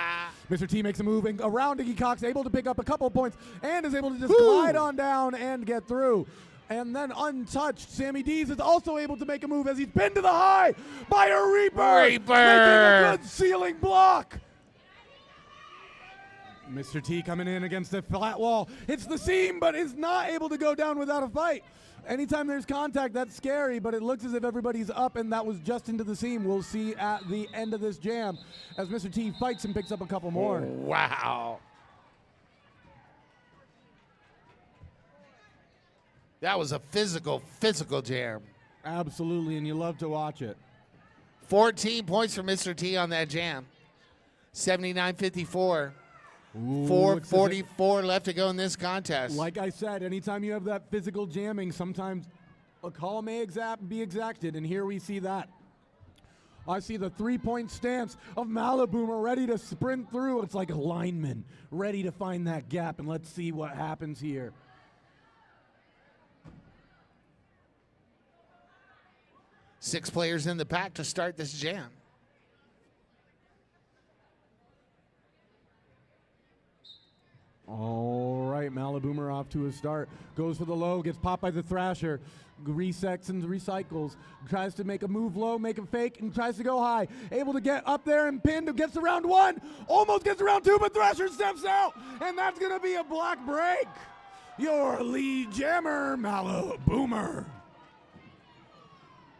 Mr. T makes a move and around Iggy Cox, able to pick up a couple points and is able to just glide on down and get through. And then untouched, Sammy Dees is also able to make a move as he's pinned to the high by a Reaper. Making a good ceiling block. Mr. T coming in against the flat wall. Hits the seam, but is not able to go down without a fight. Anytime there's contact, that's scary, but it looks as if everybody's up, and that was just into the seam. We'll see at the end of this jam as Mr. T fights and picks up a couple more. Wow. That was a physical jam. Absolutely, and you love to watch it. 14 points for Mr. T on that jam. 79-54. Ooh, 4:44 left to go in this contest. Like I said, anytime you have that physical jamming, sometimes a call may be exacted, and here we see that. I see the three-point stance of Malaboomer ready to sprint through. It's like a lineman ready to find that gap, and let's see what happens here. Six players in the pack to start this jam. All right, Malaboomer off to a start. Goes for the low, gets popped by the Thrasher. Resets and recycles. Tries to make a move low, make a fake, and tries to go high. Able to get up there and pinned. Gets to round one. Almost gets to round two, but Thrasher steps out. And that's going to be a block break. Your lead jammer, Malaboomer.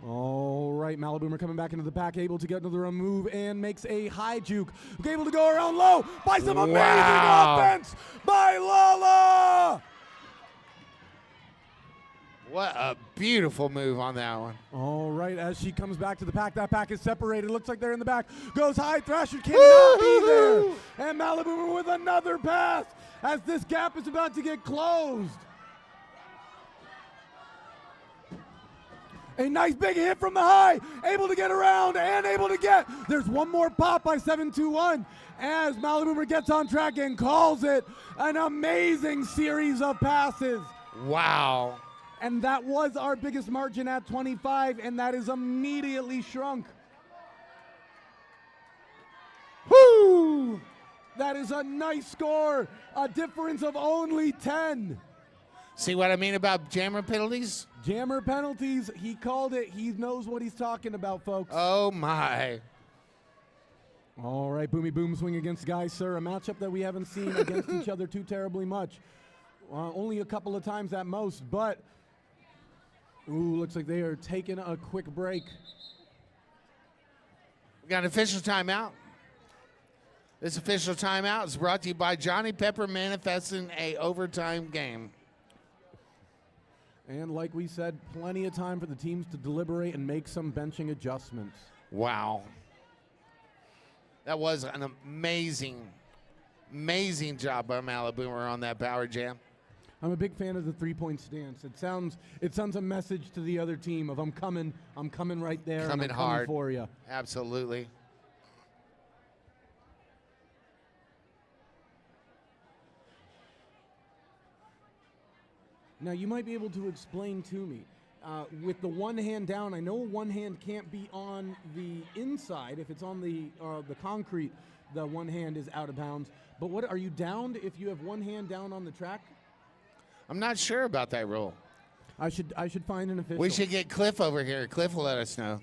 All right, Malaboomer coming back into the pack, able to get another move and makes a high juke. Able to go around low by some amazing offense by Lala. What a beautiful move on that one. All right, as she comes back to the pack, that pack is separated. Looks like they're in the back. Goes high, Thrasher cannot be there. And Malaboomer with another pass as this gap is about to get closed. A nice big hit from the high, able to get around and able to get. There's one more pop by 7-2-1 as Malaboomer gets on track and calls it an amazing series of passes. Wow. And that was our biggest margin at 25, and that is immediately shrunk. Whoo! That is a nice score, a difference of only 10. See what I mean about jammer penalties? Jammer penalties, he called it. He knows what he's talking about, folks. Oh, my. All right, Boomy Boom swing against Guy Sir, a matchup that we haven't seen against each other too terribly much. Only a couple of times at most, but ooh, looks like they are taking a quick break. We got an official timeout. This official timeout is brought to you by Johnny Pepper manifesting a overtime game. And like we said, plenty of time for the teams to deliberate and make some benching adjustments. Wow. That was an amazing job by Malaboomer on that power jam. I'm a big fan of the three-point stance. It sounds a message to the other team of I'm coming right there. Coming and I'm hard coming for you. Absolutely. Now, you might be able to explain to me, with the one hand down, I know one hand can't be on the inside. If it's on the concrete, the one hand is out of bounds. But what are you downed if you have one hand down on the track? I'm not sure about that rule. I should find an official. We should get Cliff over here. Cliff will let us know.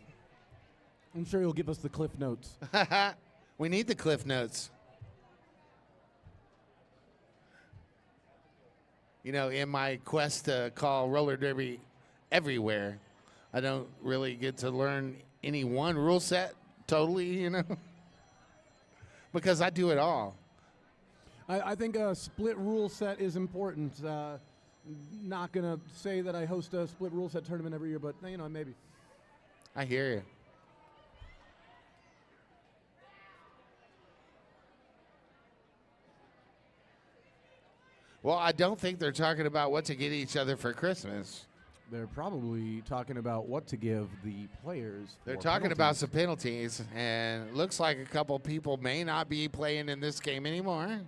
I'm sure he'll give us the Cliff Notes. We need the Cliff Notes. You know, in my quest to call roller derby everywhere, I don't really get to learn any one rule set totally, you know, because I do it all. I think a split rule set is important. Not going to say that I host a split rule set tournament every year, but, you know, maybe. I hear you. Well, I don't think they're talking about what to get each other for Christmas. They're probably talking about what to give the players. They're talking about some penalties, and it looks like a couple people may not be playing in this game anymore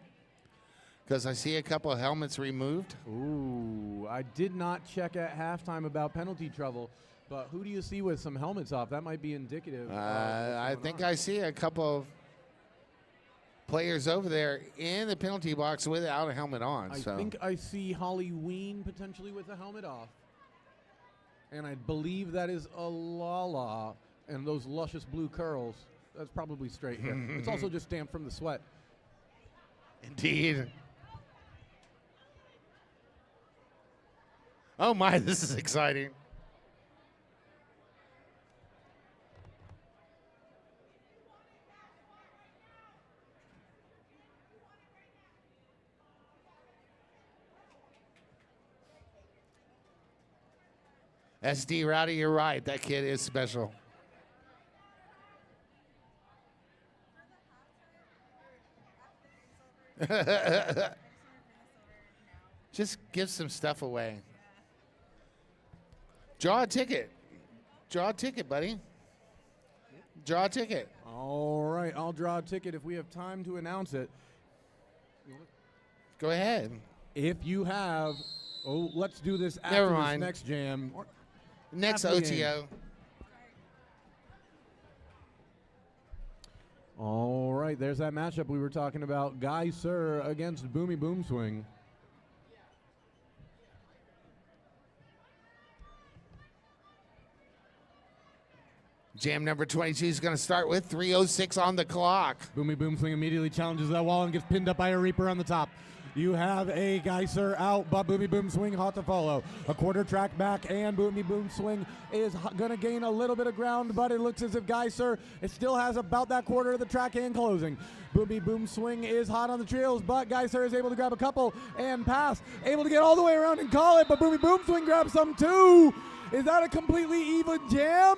because I see a couple of helmets removed. Ooh, I did not check at halftime about penalty trouble, but who do you see with some helmets off? That might be indicative. I think I see a couple of players over there in the penalty box without a helmet on. I so. think I see Holly Ween potentially with a helmet off. And I believe that is a Lala. And those luscious blue curls, that's probably straight hair. It's also just stamped from the sweat. Indeed. Oh my, this is exciting. SD Rowdy, you're right. That kid is special. Just give some stuff away. Draw a ticket. Draw a ticket, buddy. Draw a ticket. All right, I'll draw a ticket if we have time to announce it. Go ahead. If you have, let's do this after Never this mind. next jam. Next after the game. OTO. All right, there's that matchup we were talking about. Guy Sir against Boomy Boom Swing. Jam number 22 is going to start with 3:06 on the clock. Boomy Boom Swing immediately challenges that wall and gets pinned up by a Reaper on the top. You have a Geyser out, but Boomy Boom Swing hot to follow. A quarter track back, and Boomy Boom Swing is going to gain a little bit of ground, but it looks as if Geyser still has about that quarter of the track and closing. Boomy Boom Swing is hot on the trails, but Geyser is able to grab a couple and pass. Able to get all the way around and call it, but Boomy Boom Swing grabs some too. Is that a completely even jam?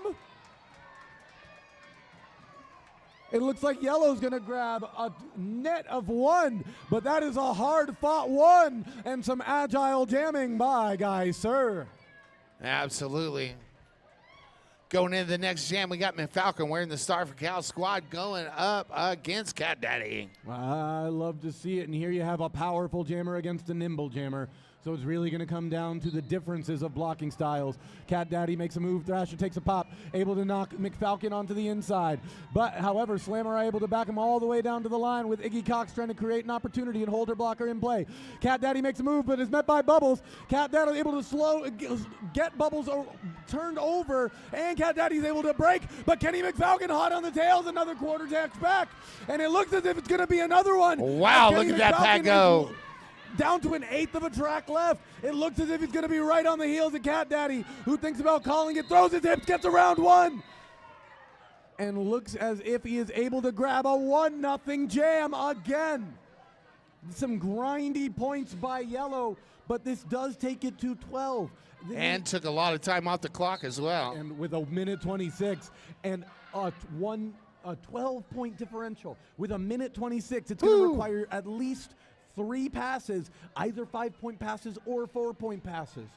It looks like Yellow's going to grab a net of one, but that is a hard-fought one and some agile jamming by Geyser. Absolutely. Going into the next jam, we got Falcon wearing the star for CalSquad going up against Cat Daddy. I love to see it, and here you have a powerful jammer against a nimble jammer. So it's really going to come down to the differences of blocking styles. Cat Daddy makes a move, Thrasher takes a pop, able to knock McFalcon onto the inside. But, however, Slammer able to back him all the way down to the line with Iggy Cox trying to create an opportunity and hold her blocker in play. Cat Daddy makes a move, but is met by Bubbles. Cat Daddy able to get Bubbles turned over, and Cat Daddy's able to break, but Kenny McFalcon hot on the tails, another quarter jacks back, and it looks as if it's going to be another one. Wow, look at that pack go. Down to an eighth of a track left. It looks as if he's going to be right on the heels of Cat Daddy, who thinks about calling it, throws his hips, gets around one, and looks as if he is able to grab a 1-0 jam again. Some grindy points by Yellow, but this does take it to 12. And took a lot of time off the clock as well. And with a minute 26 and a 12-point differential. With a minute 26, it's going to require at least 3 passes, either 5-point passes or 4-point passes.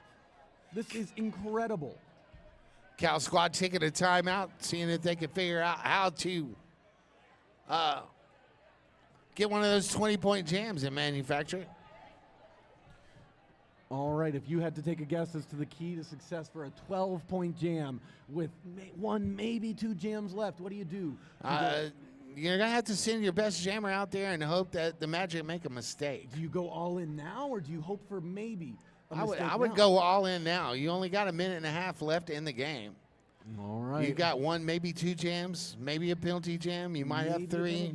This is incredible. CalSquad taking a timeout, seeing if they can figure out how to get one of those 20-point jams and manufacture it. All right, if you had to take a guess as to the key to success for a 12-point jam with one, maybe 2 jams left, what do you do? You're going to have to send your best jammer out there and hope that the Magic make a mistake. Do you go all in now, or do you hope for maybe a mistake I would now? go all in now. You only got a minute and a half left in the game. All right. You got 1, maybe 2 jams, maybe a penalty jam. You might have 3.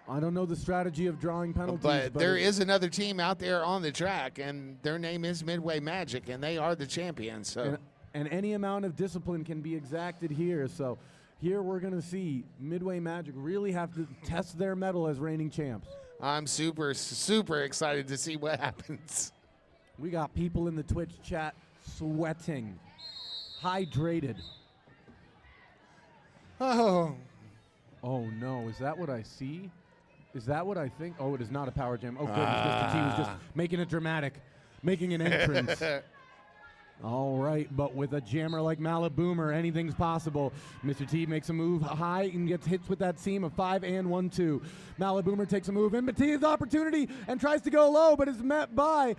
I don't know the strategy of drawing penalties. But there is another team out there on the track, and their name is Midway Magic, and they are the champions. So. And any amount of discipline can be exacted here. So here we're going to see Midway Magic really have to test their mettle as reigning champs. I'm super, super excited to see what happens. We got people in the Twitch chat sweating, hydrated. Oh. Oh, no. Is that what I see? Is that what I think? Oh, it is not a power jam. Oh, goodness. Mr. T was just making it dramatic, making an entrance. All right, but with a jammer like Malaboomer, anything's possible. Mr. T makes a move high and gets hits with that seam of 5 and 1-2. Malaboomer takes a move in Matia's opportunity and tries to go low, but is met by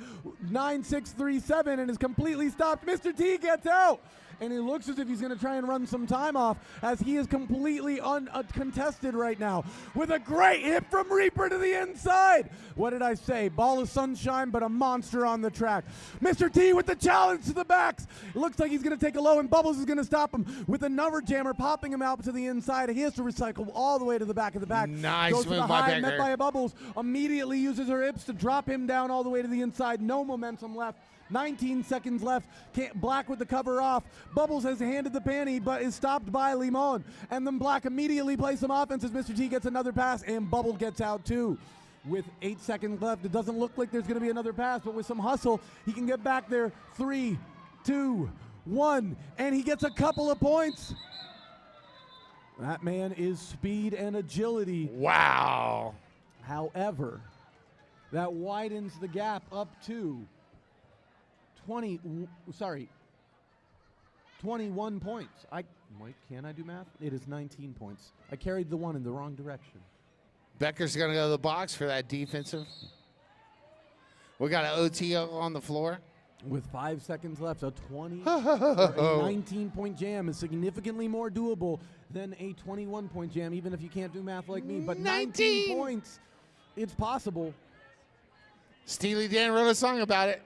9-6-3-7 and is completely stopped. Mr. T gets out, and he looks as if he's going to try and run some time off, as he is completely uncontested right now with a great hit from Reaper to the inside. What did I say? Ball of sunshine, but a monster on the track. Mr. T with the challenge to the backs. It looks like he's going to take a low, and Bubbles is going to stop him with another jammer, popping him out to the inside. He has to recycle all the way to the back of the back. Nice Goes to move the by high, Becker. met by a Bubbles. Immediately uses her hips to drop him down all the way to the inside. No momentum left. 19 seconds left. Black with the cover off. Bubbles has handed the panty, but is stopped by Limon. And then Black immediately plays some offense as Mr. T gets another pass, and Bubble gets out too. With 8 seconds left, it doesn't look like there's going to be another pass, but with some hustle, he can get back there. 3, 2, 1, and he gets a couple of points. That man is speed and agility. Wow. However, that widens the gap up to 21 points. Can I do math? It is 19 points. I carried the one in the wrong direction. Becker's going to go to the box for that defensive. We got an OT on the floor. With 5 seconds left, a 19-point jam is significantly more doable than a 21-point jam, even if you can't do math like me. But 19 points, it's possible. Steely Dan wrote a song about it.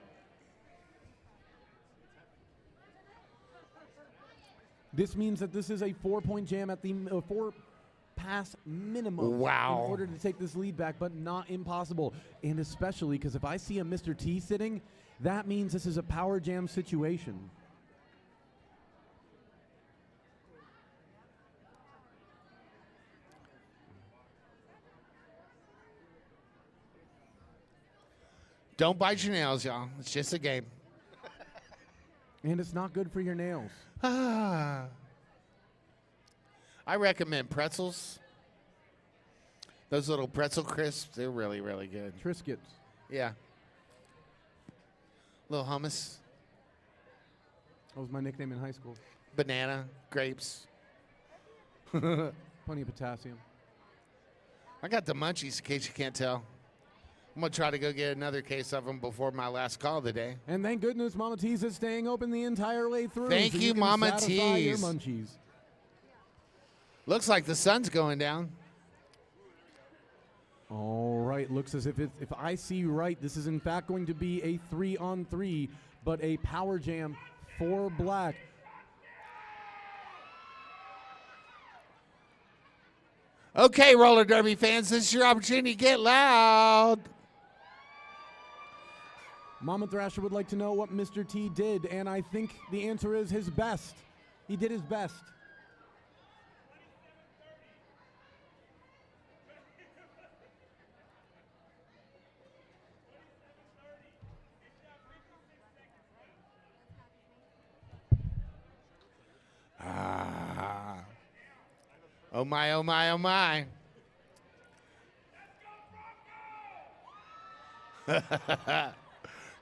This means that this is a 4-point jam at the 4-pass minimum. Wow. In order to take this lead back, but not impossible. And especially because if I see a Mr. T sitting, that means this is a power jam situation. Don't bite your nails, y'all. It's just a game. And it's not good for your nails. I recommend pretzels. Those little pretzel crisps, they're really, really good. Triscuits. Yeah. Little hummus, That was my nickname in high school. banana, grapes. Plenty of potassium. I got the munchies in case you can't tell. I'm going to try to go get another case of them before my last call today. And thank goodness Mama T's is staying open the entire way through. Thank you, can Mama satisfy your T's. munchies. Looks like the sun's going down. All right, looks as if I see right, this is in fact going to be a 3-on-3, but a power jam for Black. Okay, roller derby fans, this is your opportunity to get loud. Mama Thrasher would like to know what Mr. T did, and I think the answer is his best. He did his best. Oh my, oh my, oh my.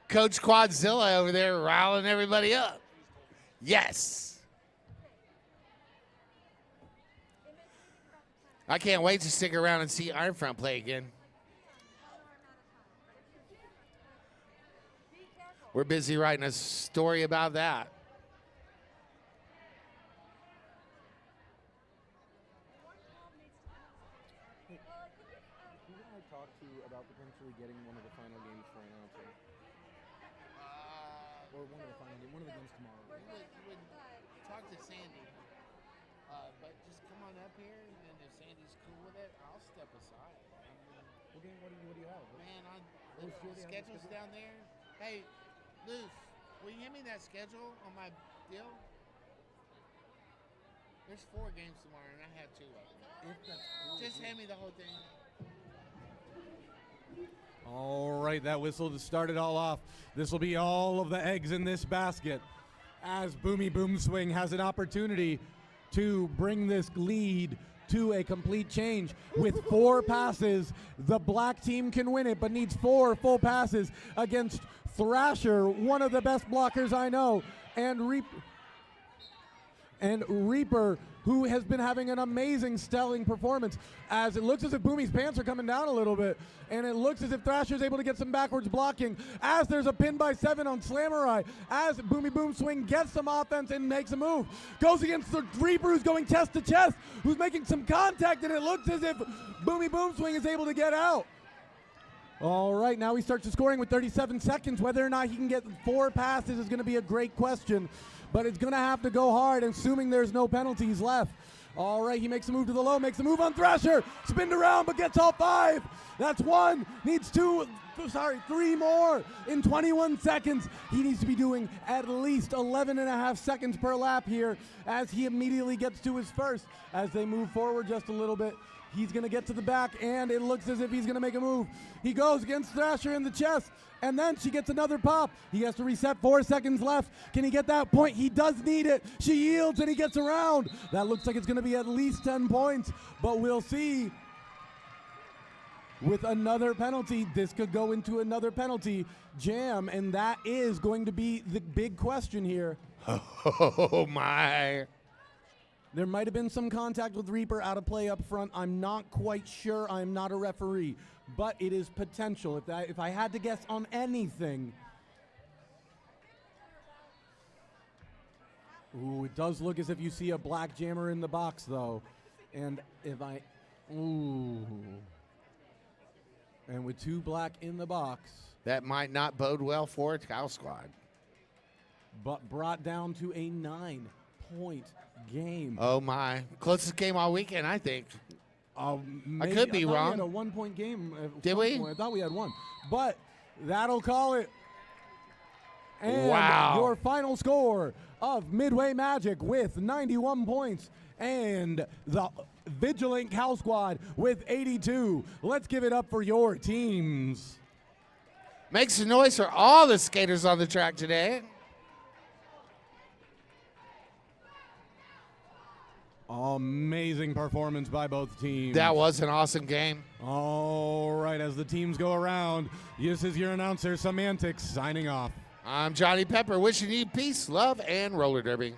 Coach Quadzilla over there riling everybody up. Yes. I can't wait to stick around and see Ironfront play again. We're busy writing a story about that. Talk to about potentially getting one of the final games for announcing, or one of the games tomorrow. You would talk to Sandy, but just come on up here, and if Sandy's cool with it, I'll step aside. What do you have? Man, the schedule's down there. Hey, Luce, will you hand me that schedule on my deal? There's 4 games tomorrow, and I have 2 of them. Just hand me the whole thing. All right, that whistle to start it all off. This will be all of the eggs in this basket as Boomy Boom Swing has an opportunity to bring this lead to a complete change. With 4 passes, the Black team can win it, but needs 4 full passes against Thrasher, one of the best blockers I know, and Reaper, who has been having an amazing stelling performance, as it looks as if Boomy's pants are coming down a little bit, and it looks as if Thrasher's able to get some backwards blocking, as there's a pin by 7 on Slamurai, as Boomy Boom Swing gets some offense and makes a move. Goes against the Reaper, who's going chest to chest, who's making some contact, and it looks as if Boomy Boom Swing is able to get out. All right, now he starts the scoring with 37 seconds. Whether or not he can get 4 passes is going to be a great question, but it's going to have to go hard, assuming there's no penalties left. All right, he makes a move to the low, makes a move on Thrasher, spinned around, but gets all 5. That's 1, needs 3 more in 21 seconds. He needs to be doing at least 11.5 seconds per lap here as he immediately gets to his first. As they move forward just a little bit, he's going to get to the back, and it looks as if he's going to make a move. He goes against Thrasher in the chest, and then she gets another pop. He has to reset, 4 seconds left. Can he get that point? He does need it. She yields, and he gets around. That looks like it's going to be at least 10 points, but we'll see. With another penalty, this could go into another penalty jam, and that is going to be the big question here. Oh, my. There might have been some contact with Reaper out of play up front. I'm not quite sure. I'm not a referee, but it is potential. If I had to guess on anything. Ooh, it does look as if you see a black jammer in the box, though. And ooh. And with 2 black in the box. That might not bode well for CalSquad. But brought down to a 9-point game. Oh, my. Closest game all weekend, I think. I could be wrong. We had a 1-point game. Did we? I thought we had 1. But that'll call it. And wow. Your final score of Midway Magic with 91 points and the Vigilant CalSquad with 82. Let's give it up for your teams. Make some noise for all the skaters on the track today. Amazing performance by both teams. That was an awesome game. All right, as the teams go around, this is your announcer, Semantics, signing off. I'm Johnny Pepper, wishing you peace, love, and roller derby.